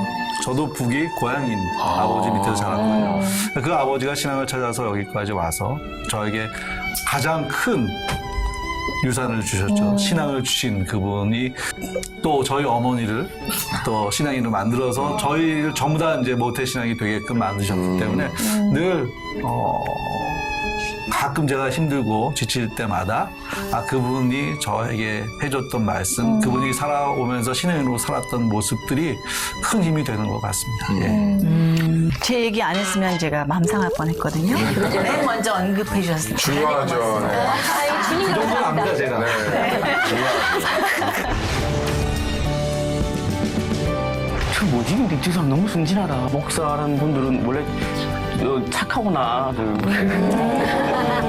저도 북이 고향인 아버지 밑에서 자랐거든요. 그 아버지가 신앙을 찾아서 여기까지 와서 저에게 가장 큰 유산을 주셨죠. 신앙을 주신 그분이 또 저희 어머니를 또 신앙인으로 만들어서 저희를 전부 다 이제 모태 신앙이 되게끔 만드셨기 때문에 늘 가끔 제가 힘들고 지칠 때마다 그분이 저에게 해줬던 말씀, 그분이 살아오면서 신앙인으로 살았던 모습들이 큰 힘이 되는 것 같습니다. 예. 제 얘기 안 했으면 제가 맘 상할 뻔했거든요. 맨 먼저 언급해 주셨어요. 중요하죠. 네. 아유, 주님 그 정도는 감사합니다. 압니다, 제가. 저 뭐지? 근데 저 사람 너무 순진하다. 목사라는 분들은 원래 착하구나.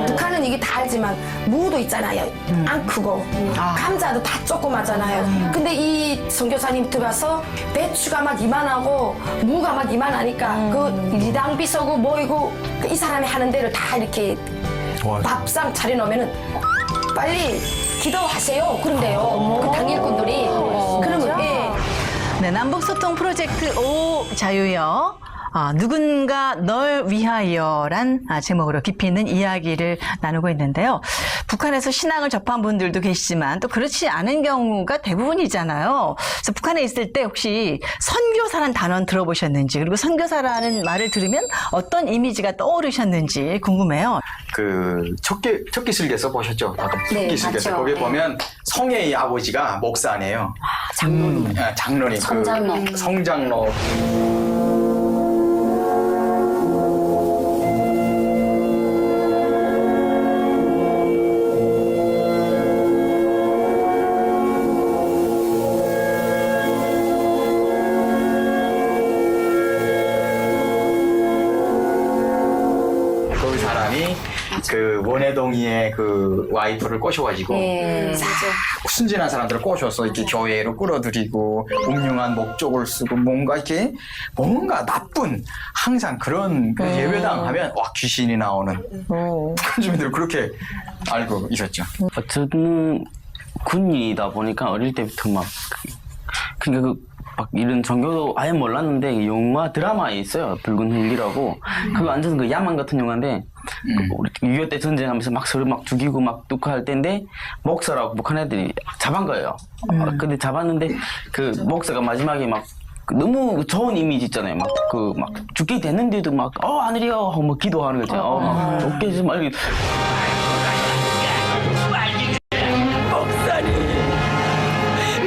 북한은 이게 다 알지만 무도 있잖아요. 안 크고 감자도 다 조그맣잖아요. 근데 이 선교사님 들어가서 배추가 막 이만하고 무가 막 이만하니까 그 리당비 서고 뭐이고 이 사람이 하는 대로 다 이렇게 밥상 차려놓으면은 빨리 기도하세요. 그런데요. 그 당일꾼들이 그러면 네, 남북소통 프로젝트 오 자유여. 누군가 널 위하여란 제목으로 깊이 있는 이야기를 나누고 있는데요. 북한에서 신앙을 접한 분들도 계시지만 또 그렇지 않은 경우가 대부분이잖아요. 그래서 북한에 있을 때 혹시 선교사라는 단어 들어보셨는지 그리고 선교사라는 말을 들으면 어떤 이미지가 떠오르셨는지 궁금해요. 그 척기슬개 써보셨죠? 네, 척기슬개서 맞죠. 거기에 네. 보면 성의 아버지가 목사네요. 장로님. 장로님. 성장로. 그 성장로. 그 사람이 그 원해동이의 그 와이프를 꼬셔가지고 순진한 사람들을 꼬셔서 이렇게 교회로 끌어들이고 음흉한 목적을 쓰고 뭔가 나쁜 항상 그런 그 예배당 하면 귀신이 나오는 북한 주민들은 그렇게 알고 있었죠. 저는 군인이다 보니까 어릴 때부터 그러니까 막 이런 종교도 아예 몰랐는데 영화 드라마에 있어요. 붉은 헬기라고. 그거 완전 그 야망 같은 영화인데 우리 6.25 때 전쟁하면서 막 서로 막 죽이고 막 뚝 할 때인데 목사라고 북한 애들이 잡은 거예요. 근데 잡았는데 그 목사가 마지막에 막 너무 좋은 이미지 있잖아요. 막 죽게 됐는데도 막 하늘이요 하고 뭐 기도하는 거 있잖아요. 막 좋게 해서 막 이렇게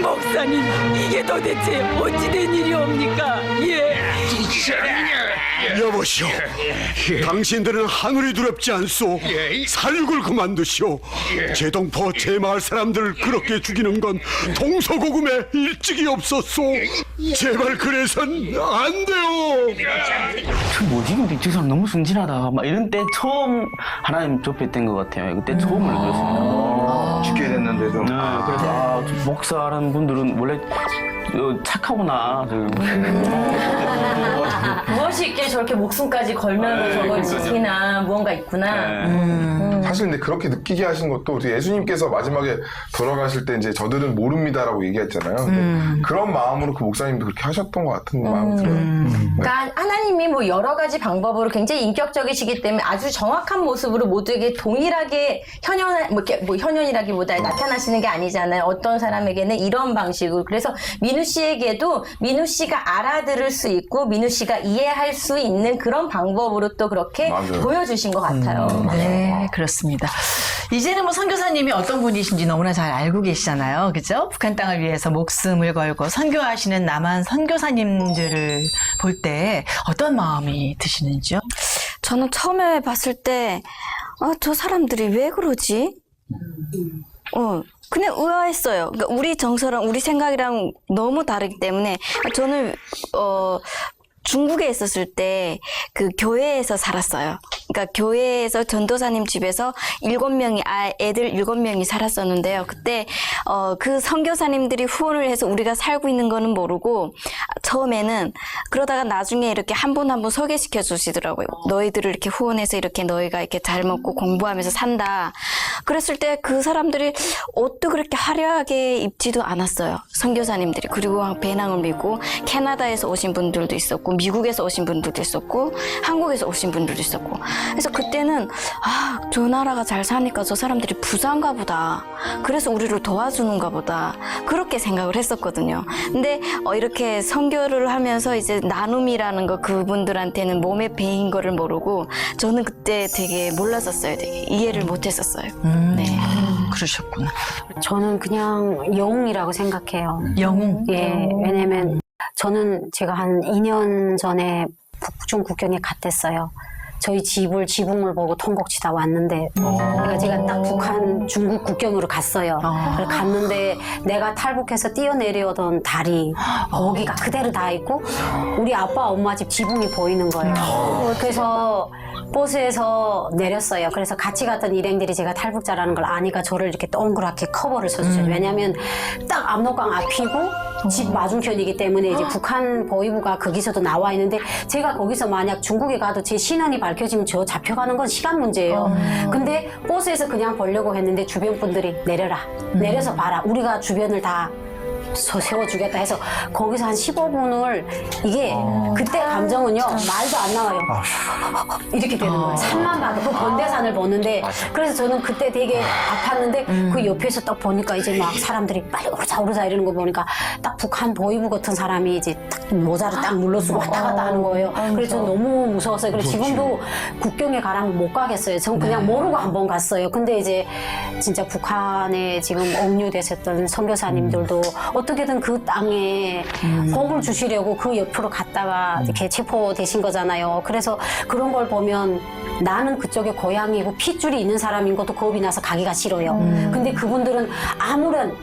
목사님, 이게 도대체 어찌된 일이옵니까? 예. 여보시오, 당신들은 하늘이 두렵지 않소. 살육을 그만두시오. 제동포 제마을 사람들을 그렇게 죽이는 건 동서고금에 일찍이 없었소. 제발 그래선 안 돼요. 뭐지? 근데 저 사람 너무 순진하다. 막 이런 때 처음 하나님 접했던 것 같아요. 그때 처음으로 그랬습니다. 죽게 됐는데도. 네, 그래서 목사라는 분들은 원래 착하구나. 무엇이 있게 저렇게 목숨까지 걸면서 저걸 지키나 무언가 있구나. 사실 근데 그렇게 느끼게 하신 것도 우리 예수님께서 마지막에 돌아가실 때 이제 저들은 모릅니다라고 얘기했잖아요. 근데 그런 마음으로 그 목사님도 그렇게 하셨던 것 같은 마음이 들어요. 그러니까 하나님이 뭐 여러 가지 방법으로 굉장히 인격적이시기 때문에 아주 정확한 모습으로 모두에게 동일하게 현현이라기보다 나타나시는 게 아니잖아요. 어떤 사람에게는 이런 방식으로. 그래서 민우 씨에게도 민우 씨가 알아들을 수 있고 민우 씨가 이해할 수 있는 그런 방법으로 또 그렇게 맞아요. 보여주신 것 같아요. 네, 그렇습니다. 이제는 뭐 선교사님이 어떤 분이신지 너무나 잘 알고 계시잖아요. 그죠? 북한 땅을 위해서 목숨을 걸고 선교하시는 남한 선교사님들을 볼 때 어떤 마음이 드시는지요? 저는 처음에 봤을 때, 저 사람들이 왜 그러지? 그냥 의아했어요. 그러니까 우리 정서랑 우리 생각이랑 너무 다르기 때문에 저는 중국에 있었을 때 그 교회에서 살았어요. 그러니까 교회에서 전도사님 집에서 7명이 애들 7명이 살았었는데요. 그때 그 선교사님들이 후원을 해서 우리가 살고 있는 거는 모르고 처음에는 그러다가 나중에 이렇게 한 분 한 분 소개시켜 주시더라고요. 너희들을 이렇게 후원해서 이렇게 너희가 이렇게 잘 먹고 공부하면서 산다. 그랬을 때 그 사람들이 옷도 그렇게 화려하게 입지도 않았어요. 선교사님들이. 그리고 배낭을 메고 캐나다에서 오신 분들도 있었고 미국에서 오신 분들도 있었고 한국에서 오신 분들도 있었고 그래서 그때는 저 나라가 잘 사니까 저 사람들이 부자인가 보다. 그래서 우리를 도와주는가 보다. 그렇게 생각을 했었거든요. 근데 이렇게 선교를 하면서 이제 나눔이라는 거 그분들한테는 몸에 배인 거를 모르고 저는 그때 되게 몰랐었어요. 되게 이해를 못했었어요. 네. 그러셨구나. 저는 그냥 영웅이라고 생각해요. 영웅? 예, 왜냐면 저는 제가 한 2년 전에 북중 국경에 갔댔어요. 저희 지붕을 보고 통곡치다 왔는데 그러니까 제가 딱 북한 중국 국경으로 갔어요. 그래서 갔는데 내가 탈북해서 뛰어내려오던 다리 거기가 그대로 다 있고 우리 아빠 엄마 집 지붕이 보이는 거예요. 그래서 버스에서 내렸어요. 그래서 같이 갔던 일행들이 제가 탈북자라는 걸 아니까 저를 이렇게 동그랗게 커버를 쳐주죠. 왜냐하면 딱 압록강 앞이고 집 맞은편이기 때문에 이제 북한 보위부가 거기서도 나와 있는데 제가 거기서 만약 중국에 가도 제 신원이 밝혀지면 저 잡혀가는 건 시간 문제예요. 근데 버스에서 그냥 보려고 했는데 주변 분들이 내려라. 내려서 봐라. 우리가 주변을 다 세워주겠다 해서 거기서 한 15분을 이게 그때 감정은요 말도 안 나와요. 이렇게 되는 거예요. 산만 봐도 그 번대산을 보는데 그래서 저는 그때 되게 아팠는데 그 옆에서 딱 보니까 이제 막 사람들이 빨리 오르자 이러는 거 보니까 딱 북한 보위부 같은 사람이 이제 딱 모자를 딱 물러쓰고 왔다 갔다 하는 거예요. 그래서 저는 너무 무서웠어요. 그래서 지금도 국경에 가라면 못 가겠어요. 전 그냥 모르고 한번 갔어요. 근데 이제 진짜 북한에 지금 억류되셨던 선교사님들도 어떻게든 그 땅에 복을 주시려고 그 옆으로 갔다가 이렇게 체포되신 거잖아요. 그래서 그런 걸 보면 나는 그쪽에 고향이고 핏줄이 있는 사람인 것도 겁이 나서 가기가 싫어요. 근데 그분들은 아무런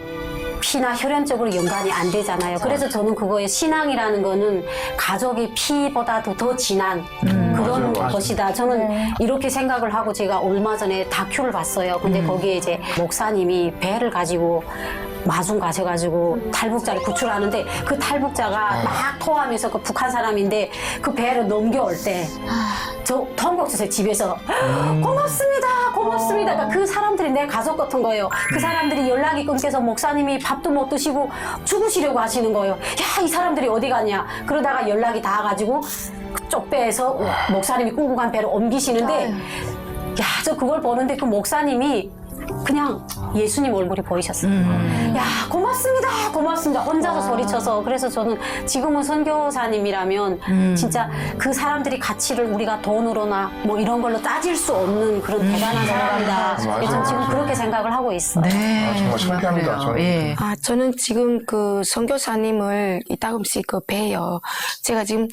피나 혈연적으로 연관이 안 되잖아요. 그래서 저는 그거에 신앙이라는 거는 가족의 피보다도 더 진한 그런 것이다. 저는 이렇게 생각을 하고 제가 얼마 전에 다큐를 봤어요. 근데 거기에 이제 목사님이 배를 가지고 마중 가셔가지고 탈북자를 구출하는데 그 탈북자가 막 토하면서 그 북한 사람인데 그 배를 넘겨올 때 저 통곡 주세요. 집에서 고맙습니다. 그러니까 그 사람들이 내 가족 같은 거예요. 그 사람들이 연락이 끊겨서 목사님이 밥도 못 드시고 죽으시려고 하시는 거예요. 야, 이 사람들이 어디 가냐. 그러다가 연락이 닿아가지고 그쪽 배에서 목사님이 끌고 간 배를 옮기시는데 야, 저 그걸 보는데 그 목사님이 그냥 예수님 얼굴이 보이셨어요. 야, 고맙습니다, 고맙습니다. 혼자서 소리쳐서. 그래서 저는 지금은 선교사님이라면 진짜 그 사람들이 가치를 우리가 돈으로나 뭐 이런 걸로 따질 수 없는 그런 대단한 사람이다. 저는 지금 그렇게 생각을 하고 있어요. 아, 정말 신기합니다. 저는. 예. 저는 지금 그 선교사님을 이따금씩 그 뵈요. 제가 지금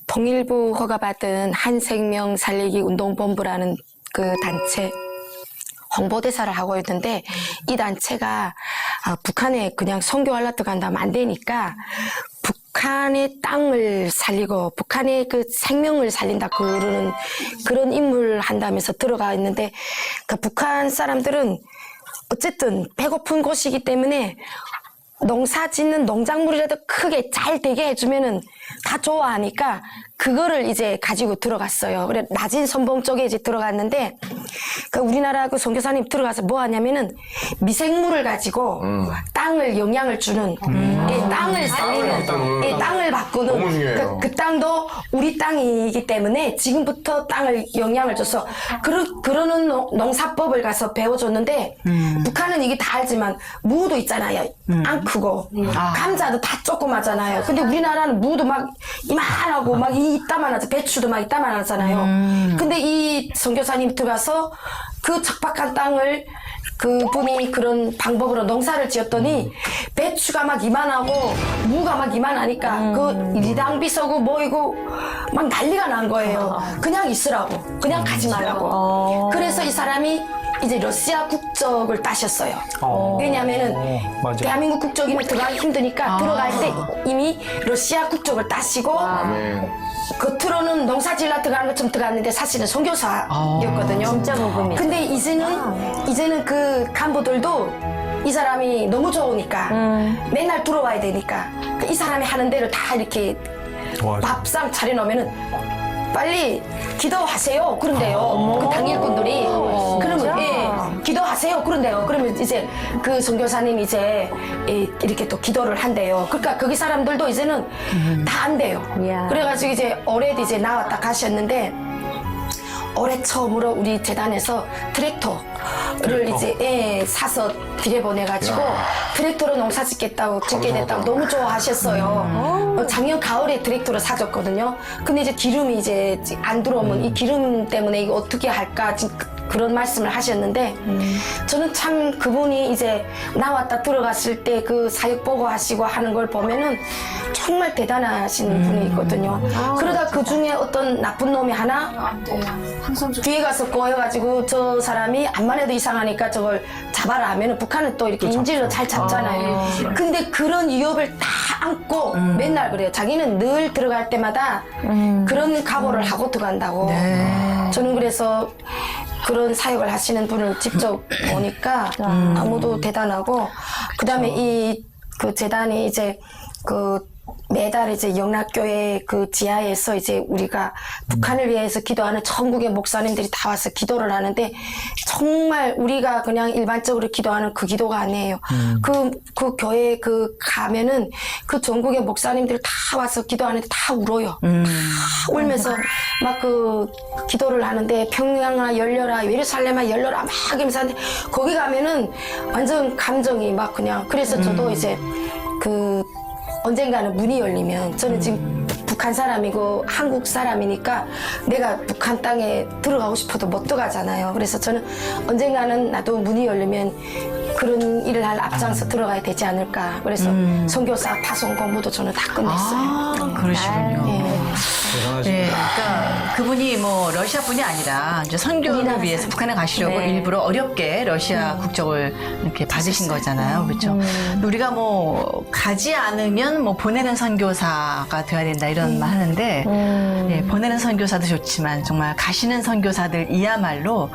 통일부 허가받은 한생명 살리기 운동본부라는 그 단체 홍보대사를 하고 있는데, 이 단체가 북한에 그냥 선교하려 들어간다면 안 되니까 북한의 땅을 살리고 북한의 그 생명을 살린다 그러는 그런 임무를 한다면서 들어가 있는데, 그 북한 사람들은 어쨌든 배고픈 곳이기 때문에 농사 짓는 농작물이라도 크게 잘 되게 해주면은 다 좋아하니까 그거를 이제 가지고 들어갔어요. 그래 낮은 선봉 쪽에 이제 들어갔는데, 그 우리나라 그 선교사님 들어가서 뭐 하냐면은 미생물을 가지고 땅을 영향을 주는, 이 땅을 살리는, 이 땅을 바꾸는 그 땅도 우리 땅이기 때문에 지금부터 땅을 영향을 줘서 그러는 농사법을 가서 배워줬는데, 북한은 이게 다 알지만 무도 있잖아요. 안 크고 감자도 다 조그마잖아요. 근데 우리나라는 무도 막 이만하고 막 이따만하죠. 배추도 막 이따만하잖아요. 근데 이 선교사님 들어가서 그 척박한 땅을 그분이 그런 방법으로 농사를 지었더니 배추가 막 이만하고 무가 막 이만하니까 그 리당비서고 뭐이고 막 난리가 난 거예요. 그냥 있으라고, 그냥 가지 말라고. 그래서 이 사람이 이제 러시아 국적을 따셨어요. 왜냐면은 대한민국 국적이면 들어가기 힘드니까 들어갈 때 이미 러시아 국적을 따시고 겉으로는 농사질러 들어가는 것처럼 들어갔는데 사실은 선교사였거든요. 진짜 복음이야. 근데 이제는 그 간부들도 이 사람이 너무 좋으니까 맨날 들어와야 되니까 이 사람이 하는 대로 다 이렇게 밥상 차려놓으면은 빨리 기도하세요. 그런데요. 그 당일꾼들이 그러면 기도하세요. 그런데요. 그러면 이제 그 선교사님이 이제 이렇게 또 기도를 한대요. 그러니까 거기 사람들도 이제는 다 안 돼요. 그래가지고 이제 올해도 이제 나왔다 가셨는데, 올해 처음으로 우리 재단에서 트랙터를 이제 사서 들여보내가지고 트랙터로 농사 짓게 됐다고 너무 좋아하셨어요. 작년 가을에 트랙터를 사줬거든요. 근데 이제 기름이 이제 안 들어오면 이 기름 때문에 이거 어떻게 할까 지금 그런 말씀을 하셨는데, 저는 참 그분이 이제 나왔다 들어갔을 때 그 사역 보고 하시고 하는 걸 보면은 정말 대단하신 분이거든요. 그러다 그 중에 어떤 나쁜 놈이 하나 뒤에 가서 꼬여가지고 저 사람이 암만 해도 이상하니까 저걸 잡아라 하면은 북한은 또 이렇게 인질로 잘 잡잖아요. 근데 그런 위협을 다 안고 맨날 그래요. 자기는 늘 들어갈 때마다 그런 각오를 하고 들어간다고. 저는 그래서 그런 사역을 하시는 분을 직접 보니까 아무도 대단하고, 그 다음에 이 그 재단이 이제 그 매달 이제 영락교회 그 지하에서 이제 우리가 북한을 위해서 기도하는 전국의 목사님들이 다 와서 기도를 하는데, 정말 우리가 그냥 일반적으로 기도하는 그 기도가 아니에요. 그 교회 그 가면은 그 전국의 목사님들 다 와서 기도하는데 다 울어요. 다 울면서 막 그 기도를 하는데, 평양아 열려라, 예루살렘아 열려라 막 하면서 하는데, 거기 가면은 완전 감정이 막 그냥. 그래서 저도 이제 그 언젠가는 문이 열리면, 저는 지금 북한 사람이고 한국 사람이니까 내가 북한 땅에 들어가고 싶어도 못 들어가잖아요. 그래서 저는 언젠가는 나도 문이 열리면 그런 일을 할 앞장서 들어가야 되지 않을까. 그래서 선교사 파송 공부도 저는 다 끝냈어요. 그러시군요. 네, 그러니까 그분이 뭐 러시아 분이 아니라 이제 선교를 위해서 북한에 가시려고 일부러 어렵게 러시아 국적을 이렇게 받으신 거잖아요, 그렇죠? 우리가 뭐 가지 않으면 뭐 보내는 선교사가 돼야 된다 이런 말 하는데, 보내는 선교사도 좋지만 정말 가시는 선교사들이야말로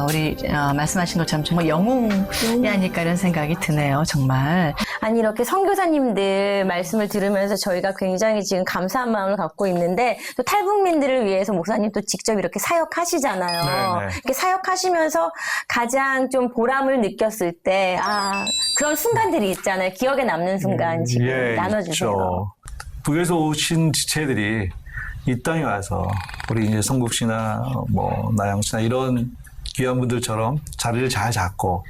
우리 말씀하신 것처럼 정말 영웅이 아닐까 이런 생각이 드네요, 정말. 아니, 이렇게 선교사님들 말씀을 들으면서 저희가 굉장히 지금 감사한 마음을 갖고 있는데, 또 탈북민들을 위해서 목사님 또 직접 이렇게 사역하시잖아요. 이렇게 사역하시면서 가장 좀 보람을 느꼈을 때, 그런 순간들이 있잖아요. 기억에 남는 순간 지금 나눠주세요. 있죠. 북에서 오신 지체들이 이 땅에 와서 우리 이제 성국 씨나 뭐 나영 씨나 이런 귀한 분들처럼 자리를 잘 잡고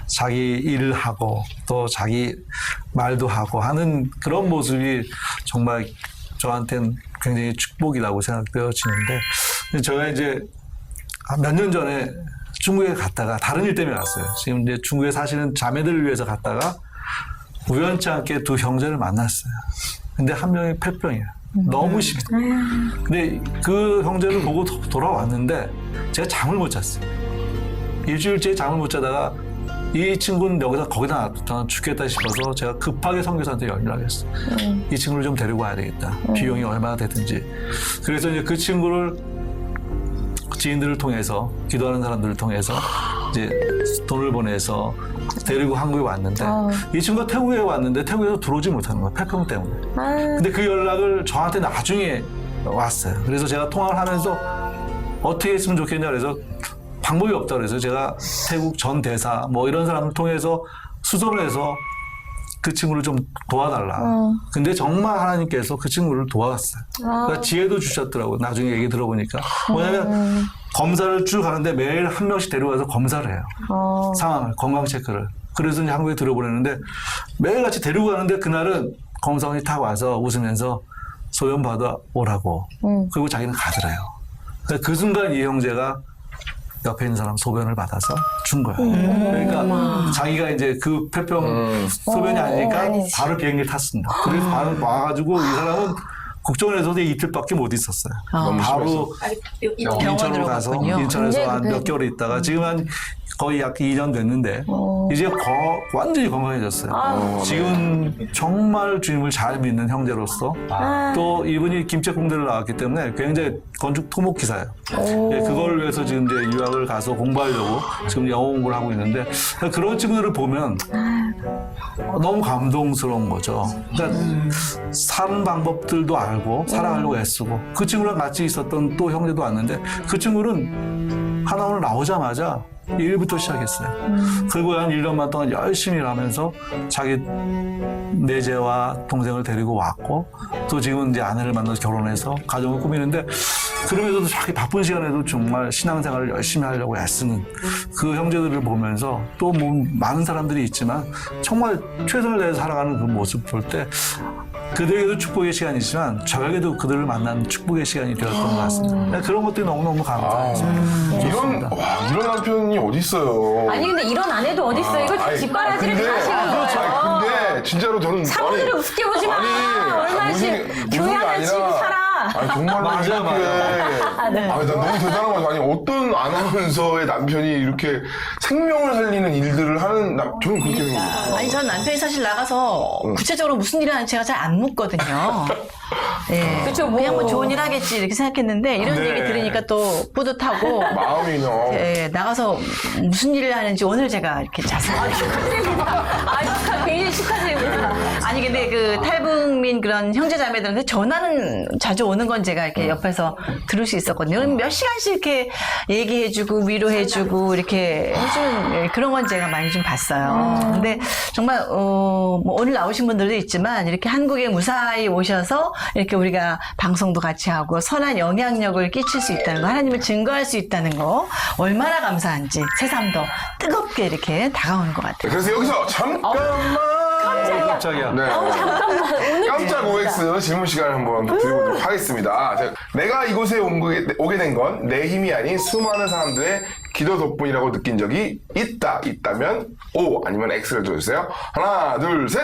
자기 일을 하고 또 자기 말도 하고 하는 그런 모습이 정말 저한테는 굉장히 축복이라고 생각되어지는데, 제가 이제 몇 년 전에 중국에 갔다가 다른 일 때문에 갔어요. 지금 이제 중국에 사시는 자매들을 위해서 갔다가 우연치 않게 두 형제를 만났어요. 근데 한 명이 폐병이에요. 너무 심해. 근데 그 형제를 보고 돌아왔는데 제가 잠을 못 잤어요. 일주일째 잠을 못 자다가 이 친구는 여기다 거기다 놔뒀다 죽겠다 싶어서 제가 급하게 선교사한테 연락을 했어요. 이 친구를 좀 데리고 와야 되겠다. 비용이 얼마나 되든지. 그래서 이제 그 친구를 지인들을 통해서, 기도하는 사람들을 통해서 이제 돈을 보내서 데리고 한국에 왔는데, 이 친구가 태국에 왔는데 태국에서 들어오지 못하는 거예요. 폐병 때문에. 근데 그 연락을 저한테 나중에 왔어요. 그래서 제가 통화를 하면서 어떻게 했으면 좋겠냐 그래서 방법이 없다 그래서 제가 태국 전 대사 뭐 이런 사람을 통해서 수소를 해서 그 친구를 좀 도와달라. 근데 정말 하나님께서 그 친구를 도와갔어요. 그러니까 지혜도 주셨더라고요. 나중에 얘기 들어보니까. 뭐냐면 검사를 쭉 가는데 매일 한 명씩 데려가서 검사를 해요. 상황을, 건강 체크를. 그래서 이제 한국에 들어보냈는데 매일같이 데리고 가는데 그날은 검사원이 딱 와서 웃으면서 소변 받아 오라고. 그리고 자기는 가더래요. 그러니까 그 순간 이 형제가 옆에 있는 사람 소변을 받아서 준 거야. 그러니까 자기가 이제 그 폐병 소변이 아니니까 바로 비행기를 탔습니다. 그래서 바로 와가지고 이 사람은 국정원에서도 이틀밖에 못 있었어요. 바로 인천으로 가서 갔군요. 인천에서 한 몇 개월 있다가 지금 한 거의 약 2년 됐는데 이제 완전히 건강해졌어요. 지금 정말 주님을 잘 믿는 형제로서 또 이분이 김책공대를 나왔기 때문에 굉장히 건축 토목 기사예요. 예, 그걸 위해서 지금 이제 유학을 가서 공부하려고 지금 영어 공부를 하고 있는데 그런 친구들을 보면 너무 감동스러운 거죠. 그러니까 사는 방법들도 알고 사랑하려고 애쓰고 그 친구랑 같이 있었던 또 형제도 왔는데 그 친구는 하나오늘 나오자마자 일부터 시작했어요. 그리고 한 1년만 동안 열심히 일하면서 자기 내제와 동생을 데리고 왔고 또 지금 이제 아내를 만나서 결혼해서 가정을 꾸미는데 그러면서도 자기 바쁜 시간에도 정말 신앙생활을 열심히 하려고 애쓰는 그 형제들을 보면서 또 뭐 많은 사람들이 있지만 정말 최선을 다해서 살아가는 그 모습 볼 때 그들에게도 축복의 시간이지만 저에게도 그들을 만난 축복의 시간이 되었던 것 같습니다. 그런 것들이 너무너무 감사해요. 이런 남편이 어디 있어요? 아니 근데 이런 아내도 어디 있어? 이거 뒷바라지를 다 하시는 거예요. 근데 진짜로 저는 사모들을 우습게 보지 마. 얼마나 교회 하나 지고 살아. 아니 정말로 이렇게 네. 나 너무 대단한 거 같아요. 아니 어떤 아나운서의 남편이 이렇게 생명을 살리는 일들을 하는 저는 그렇게 생각해요. 아니 전 남편이 사실 나가서 구체적으로 무슨 일을 하는지 제가 잘 안 묻거든요. 네. 그렇죠. 그냥 뭐 좋은 일 하겠지 이렇게 생각했는데 이런 네. 얘기 들으니까 또 뿌듯하고 마음이 네, 나가서 무슨 일을 하는지 오늘 제가 이렇게 자세히 굉장히 축하드립니다. 아니 근데 그 탈북민 그런 형제자매들한테 전화는 자주 오는 건 제가 이렇게 옆에서 들을 수 있었거든요. 그럼 몇 시간씩 이렇게 얘기해주고 위로해주고 이렇게 해주는 그런 건 제가 많이 좀 봤어요. 근데 정말 뭐 오늘 나오신 분들도 있지만 이렇게 한국에 무사히 오셔서 이렇게 우리가 방송도 같이 하고 선한 영향력을 끼칠 수 있다는 거, 하나님을 증거할 수 있다는 거 얼마나 감사한지 새삼 더 뜨겁게 이렇게 다가오는 것 같아요. 그래서 여기서 잠깐만 깜짝이야. 네. 깜짝 OX 질문 시간을 한번 드려보도록 하겠습니다. 내가 이곳에 오게 된 건 내 힘이 아닌 수많은 사람들의 기도 덕분이라고 느낀 적이 있다면 O 아니면 X를 들어주세요. 하나 둘 셋.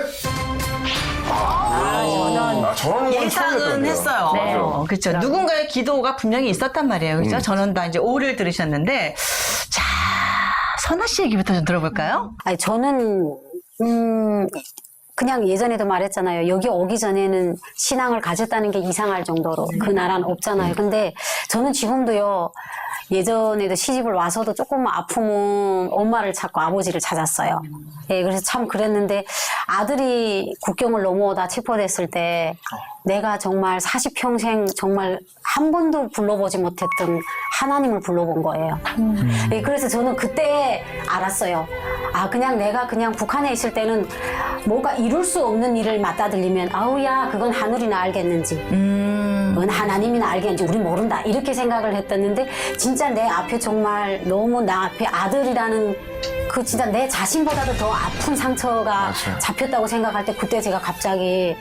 저는 예상은 했어요. 네. 그렇죠. 누군가의 기도가 분명히 있었단 말이에요. 그렇죠. 저는 다 이제 O를 들으셨는데, 자, 선아 씨 얘기부터 좀 들어볼까요? 아니, 저는, 그냥 예전에도 말했잖아요. 여기 오기 전에는 신앙을 가졌다는 게 이상할 정도로 그 나라는 없잖아요. 근데 저는 지금도요. 예전에도 시집을 와서도 조금 아프면 엄마를 찾고 아버지를 찾았어요. 예, 그래서 참 그랬는데 아들이 국경을 넘어오다 체포됐을 때 내가 정말 40평생 정말 한 번도 불러보지 못했던 하나님을 불러본 거예요. 예, 그래서 저는 그때 알았어요. 아, 그냥 내가 그냥 북한에 있을 때는 뭐가 이룰 수 없는 일을 맞다들리면 아우야 그건 하늘이나 알겠는지 그건 하나님이나 알겠는지 우리 모른다 이렇게 생각을 했었는데 진짜 내 앞에 정말 너무 나 앞에 아들이라는 그 진짜 내 자신보다도 더 아픈 상처가 잡혔다고 생각할 때 그때 제가 갑자기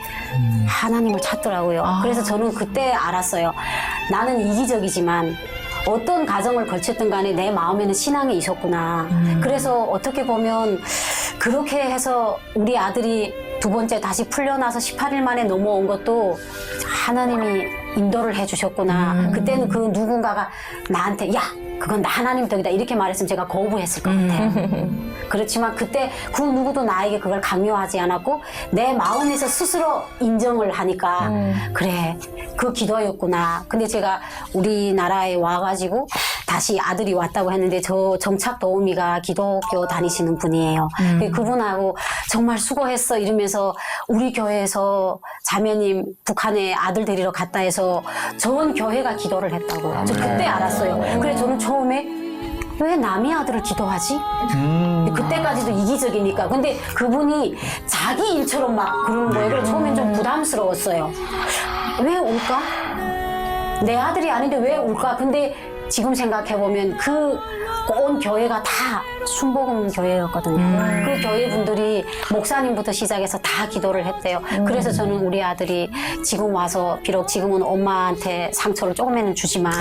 하나님을 찾더라고요. 그래서 저는 그때 알았어요. 나는 이기적이지만 어떤 가정을 걸쳤든 간에 내 마음에는 신앙이 있었구나. 그래서 어떻게 보면 그렇게 해서 우리 아들이 두 번째 다시 풀려나서 18일 만에 넘어온 것도 하나님이 인도를 해주셨구나. 그때는 그 누군가가 나한테 야 그건 하나님 덕이다 이렇게 말했으면 제가 거부했을 것 같아요. 그렇지만 그때 그 누구도 나에게 그걸 강요하지 않았고 내 마음에서 스스로 인정을 하니까 그래 그 기도였구나. 근데 제가 우리나라에 와가지고 다시 아들이 왔다고 했는데 저 정착 도우미가 기독교 다니시는 분이에요. 그분하고 정말 수고했어 이러면서 우리 교회에서 자매님 북한에 아들 데리러 갔다 해서 전 교회가 기도를 했다고. 저 그때 알았어요. 그래서 저는 처음에 왜 남의 아들을 기도하지? 그때까지도 이기적이니까. 근데 그분이 자기 일처럼 막 그러는 거예요. 그래서 처음엔 좀 부담스러웠어요. 왜 울까? 내 아들이 아닌데 왜 울까? 근데 지금 생각해보면 온 교회가 다 순복음 교회였거든요. 그 교회 분들이 목사님부터 시작해서 다 기도를 했대요. 그래서 저는 우리 아들이 지금 와서 비록 지금은 엄마한테 상처를 조금에는 주지만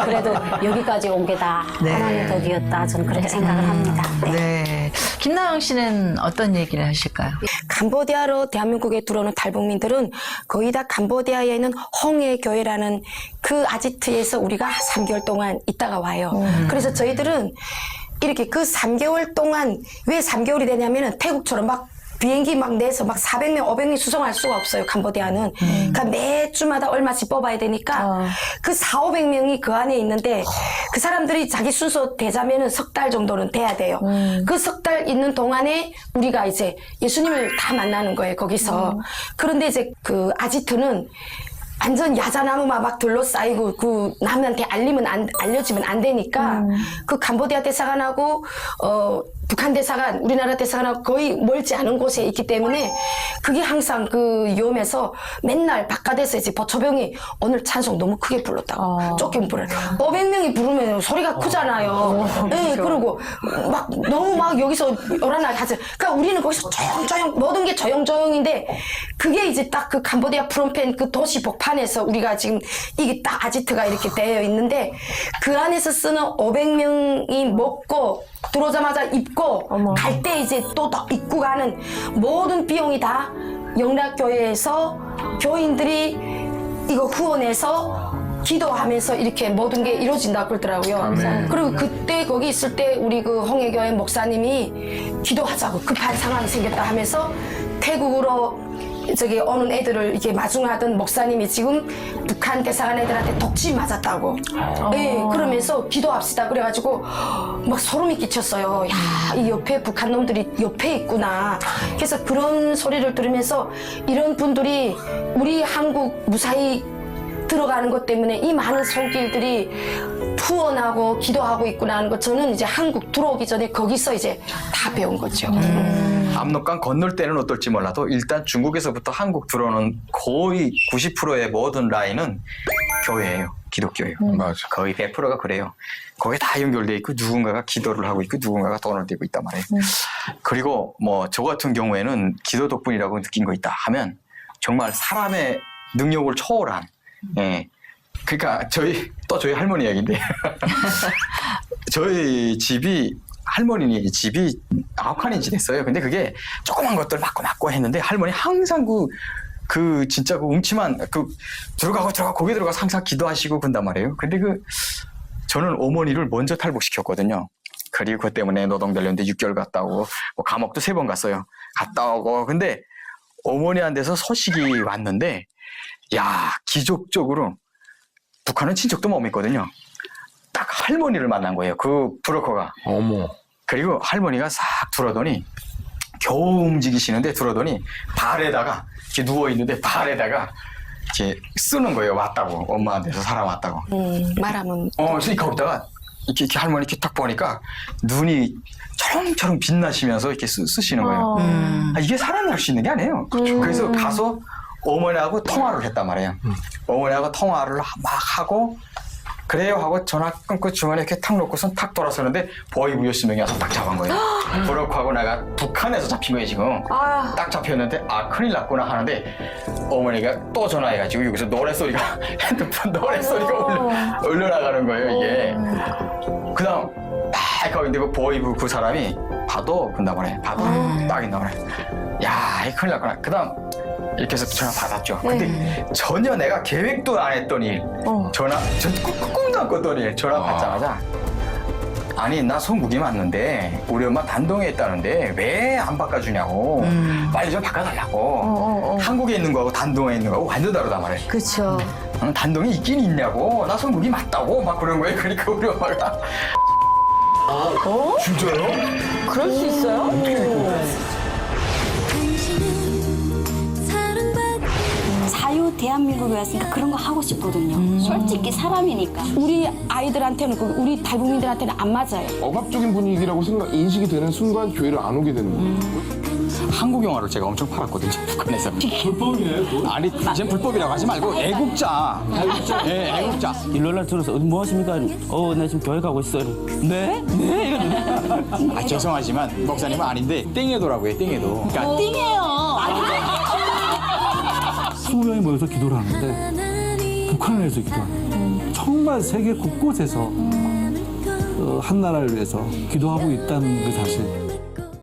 그래도 여기까지 온 게 다 하나님 덕이었다. 저는 그렇게 생각을 합니다. 네. 김나영 씨는 어떤 얘기를 하실까요? 캄보디아로 대한민국에 들어오는 탈북민들은 거의 다 캄보디아에 있는 홍해 교회라는 그 아지트에서 우리가 3개월 동안 있다가 와요. 그래서 저희들은 이렇게 그 3개월 동안 왜 3개월이 되냐면은 태국처럼 막 비행기 막 내서 막 400명, 500명 수송할 수가 없어요, 캄보디아는. 그러니까 매 주마다 얼마씩 뽑아야 되니까 그 400~500명이 그 안에 있는데 그 사람들이 자기 순서 되자면은 석 달 정도는 돼야 돼요. 그 석 달 있는 동안에 우리가 이제 예수님을 다 만나는 거예요, 거기서. 그런데 이제 그 아지트는 완전 야자나무만 막 둘러싸이고 그 남한테 알려지면 안 되니까 그 캄보디아 대사관하고 북한 대사관, 우리나라 대사관하고 거의 멀지 않은 곳에 있기 때문에 그게 항상 그 위험해서 맨날 바깥에서 이제 보초병이 오늘 찬송 너무 크게 불렀다고 쫓기면 불러요. 500명이 부르면 소리가 크잖아요. 네, 그리고 막 너무 막 여기서 요란하게 하죠. 그러니까 우리는 거기서 조용조용 모든 게 조용조용인데 그게 이제 딱 그 캄보디아 프롬펜 그 도시 복판에서 우리가 지금 이게 딱 아지트가 이렇게 되어 있는데 그 안에서 쓰는 500명이 먹고 들어오자마자 입고 갈 때 이제 또 입고 가는 모든 비용이 다 영락교회에서 교인들이 이거 후원해서 기도하면서 이렇게 모든 게 이루어진다고 그러더라고요. 그리고 그때 거기 있을 때 우리 그 홍해교회 목사님이 기도하자고 급한 상황이 생겼다 하면서 태국으로 저기 오는 애들을 이렇게 마중하던 목사님이 지금 북한 대사관 애들한테 독침 맞았다고. 예, 그러면서 기도합시다 그래가지고 막 소름이 끼쳤어요. 야, 이 옆에 북한 놈들이 옆에 있구나. 그래서 그런 소리를 들으면서 이런 분들이 우리 한국 무사히 들어가는 것 때문에 이 많은 손길들이 후원하고 기도하고 있구나 하는 거 저는 이제 한국 들어오기 전에 거기서 이제 다 배운 거죠. 압록강 건널 때는 어떨지 몰라도 일단 중국에서부터 한국 들어오는 거의 90%의 모든 라인은 교회예요. 기독교예요. 맞아. 거의 100%가 그래요. 거기에 다 연결돼 있고 누군가가 기도를 하고 있고 누군가가 돈을 들고 있단 말이에요. 그리고 뭐 저 같은 경우에는 기도 덕분이라고 느낀 거 있다 하면 정말 사람의 능력을 초월한 그러니까 저희 할머니 얘기인데 저희 집이 할머니 집이 9칸이 지냈어요. 근데 그게 조그만 것들 막고 했는데 할머니 항상 그 진짜 그 음침한 들어가고 거기 들어가서 항상 기도하시고 그런단 말이에요. 근데 저는 어머니를 먼저 탈북시켰거든요. 그리고 그것 때문에 노동달렸는데 6개월 갔다 오고 뭐 감옥도 3번 갔어요. 갔다 오고 근데 어머니한테서 소식이 왔는데 야 기적적으로 북한은 친척도 못 믿거든요. 딱 할머니를 만난 거예요. 그 브로커가. 어머. 그리고 할머니가 싹 들어더니 겨우 움직이시는데 들어더니 발에다가 이렇게 누워있는데 발에다가 이렇게 쓰는 거예요. 왔다고. 엄마한테서 사람 왔다고. 말하면. 그래서 거기다가 이렇게 할머니 이렇게 딱 보니까 눈이 초롱초롱 빛나시면서 이렇게 쓰시는 거예요. 아, 이게 사람이 할 수 있는 게 아니에요. 그래서 가서 어머니하고 통화를 했단 말이에요. 어머니하고 통화를 막 하고 그래요 하고 전화 끊고 중간에 이렇게 탁 놓고선 탁 돌아서는데 보이브 6명이 와서 딱 잡은 거예요. 그렇고 하고 내가 북한에서 잡힌 거예요 지금. 딱 잡혔는데 아 큰일 났구나 하는데 어머니가 또 전화해가지고 여기서 노래소리가 핸드폰 노래소리가 올려나가는 거예요 이게. 그 다음 딱 거기인데 그 보이브 그 사람이 봐도 근다보네 봐도 딱 있나보네. 야 이 큰일 났구나. 그 다음 이렇게 해서 전화 받았죠. 근데 전혀 내가 계획도 안 했던 일. 전화, 꿈도 안 꿨던 일. 전화 받자마자. 아니, 나 송국이 맞는데, 우리 엄마 단동에 있다는데, 왜 안 바꿔주냐고. 빨리 좀 바꿔달라고. 한국에 있는 거하고 단동에 있는 거하고 완전 다르단 말이에요. 그렇죠. 단동에 있긴 있냐고. 나 송국이 맞다고. 막 그런 거예요. 그러니까 우리 엄마가. 진짜요? 그럴 수 있어요? 자유 대한민국에 왔으니까 그런 거 하고 싶거든요. 솔직히 사람이니까. 우리 아이들한테는, 우리 탈북민들한테는 안 맞아요. 억압적인 분위기라고 인식이 되는 순간 교회를 안 오게 되는 거예요. 한국 영화를 제가 엄청 팔았거든요, 북한에서. 불법이에요? 아니, 이젠 불법이라고 하지 말고 애국자. 예, 애국자. 일요일날 들어서 뭐 하십니까? 나 지금 교회 가고 있어요. 네? 네? 이러는데. 아, 죄송하지만 목사님은 아닌데 땡에도라고 해요, 땡에도. 그러니까 띵해요. 20명이 모여서 기도를 하는데 북한에서 기도하는 정말 세계 곳곳에서 한 나라를 위해서 기도하고 있다는 그 사실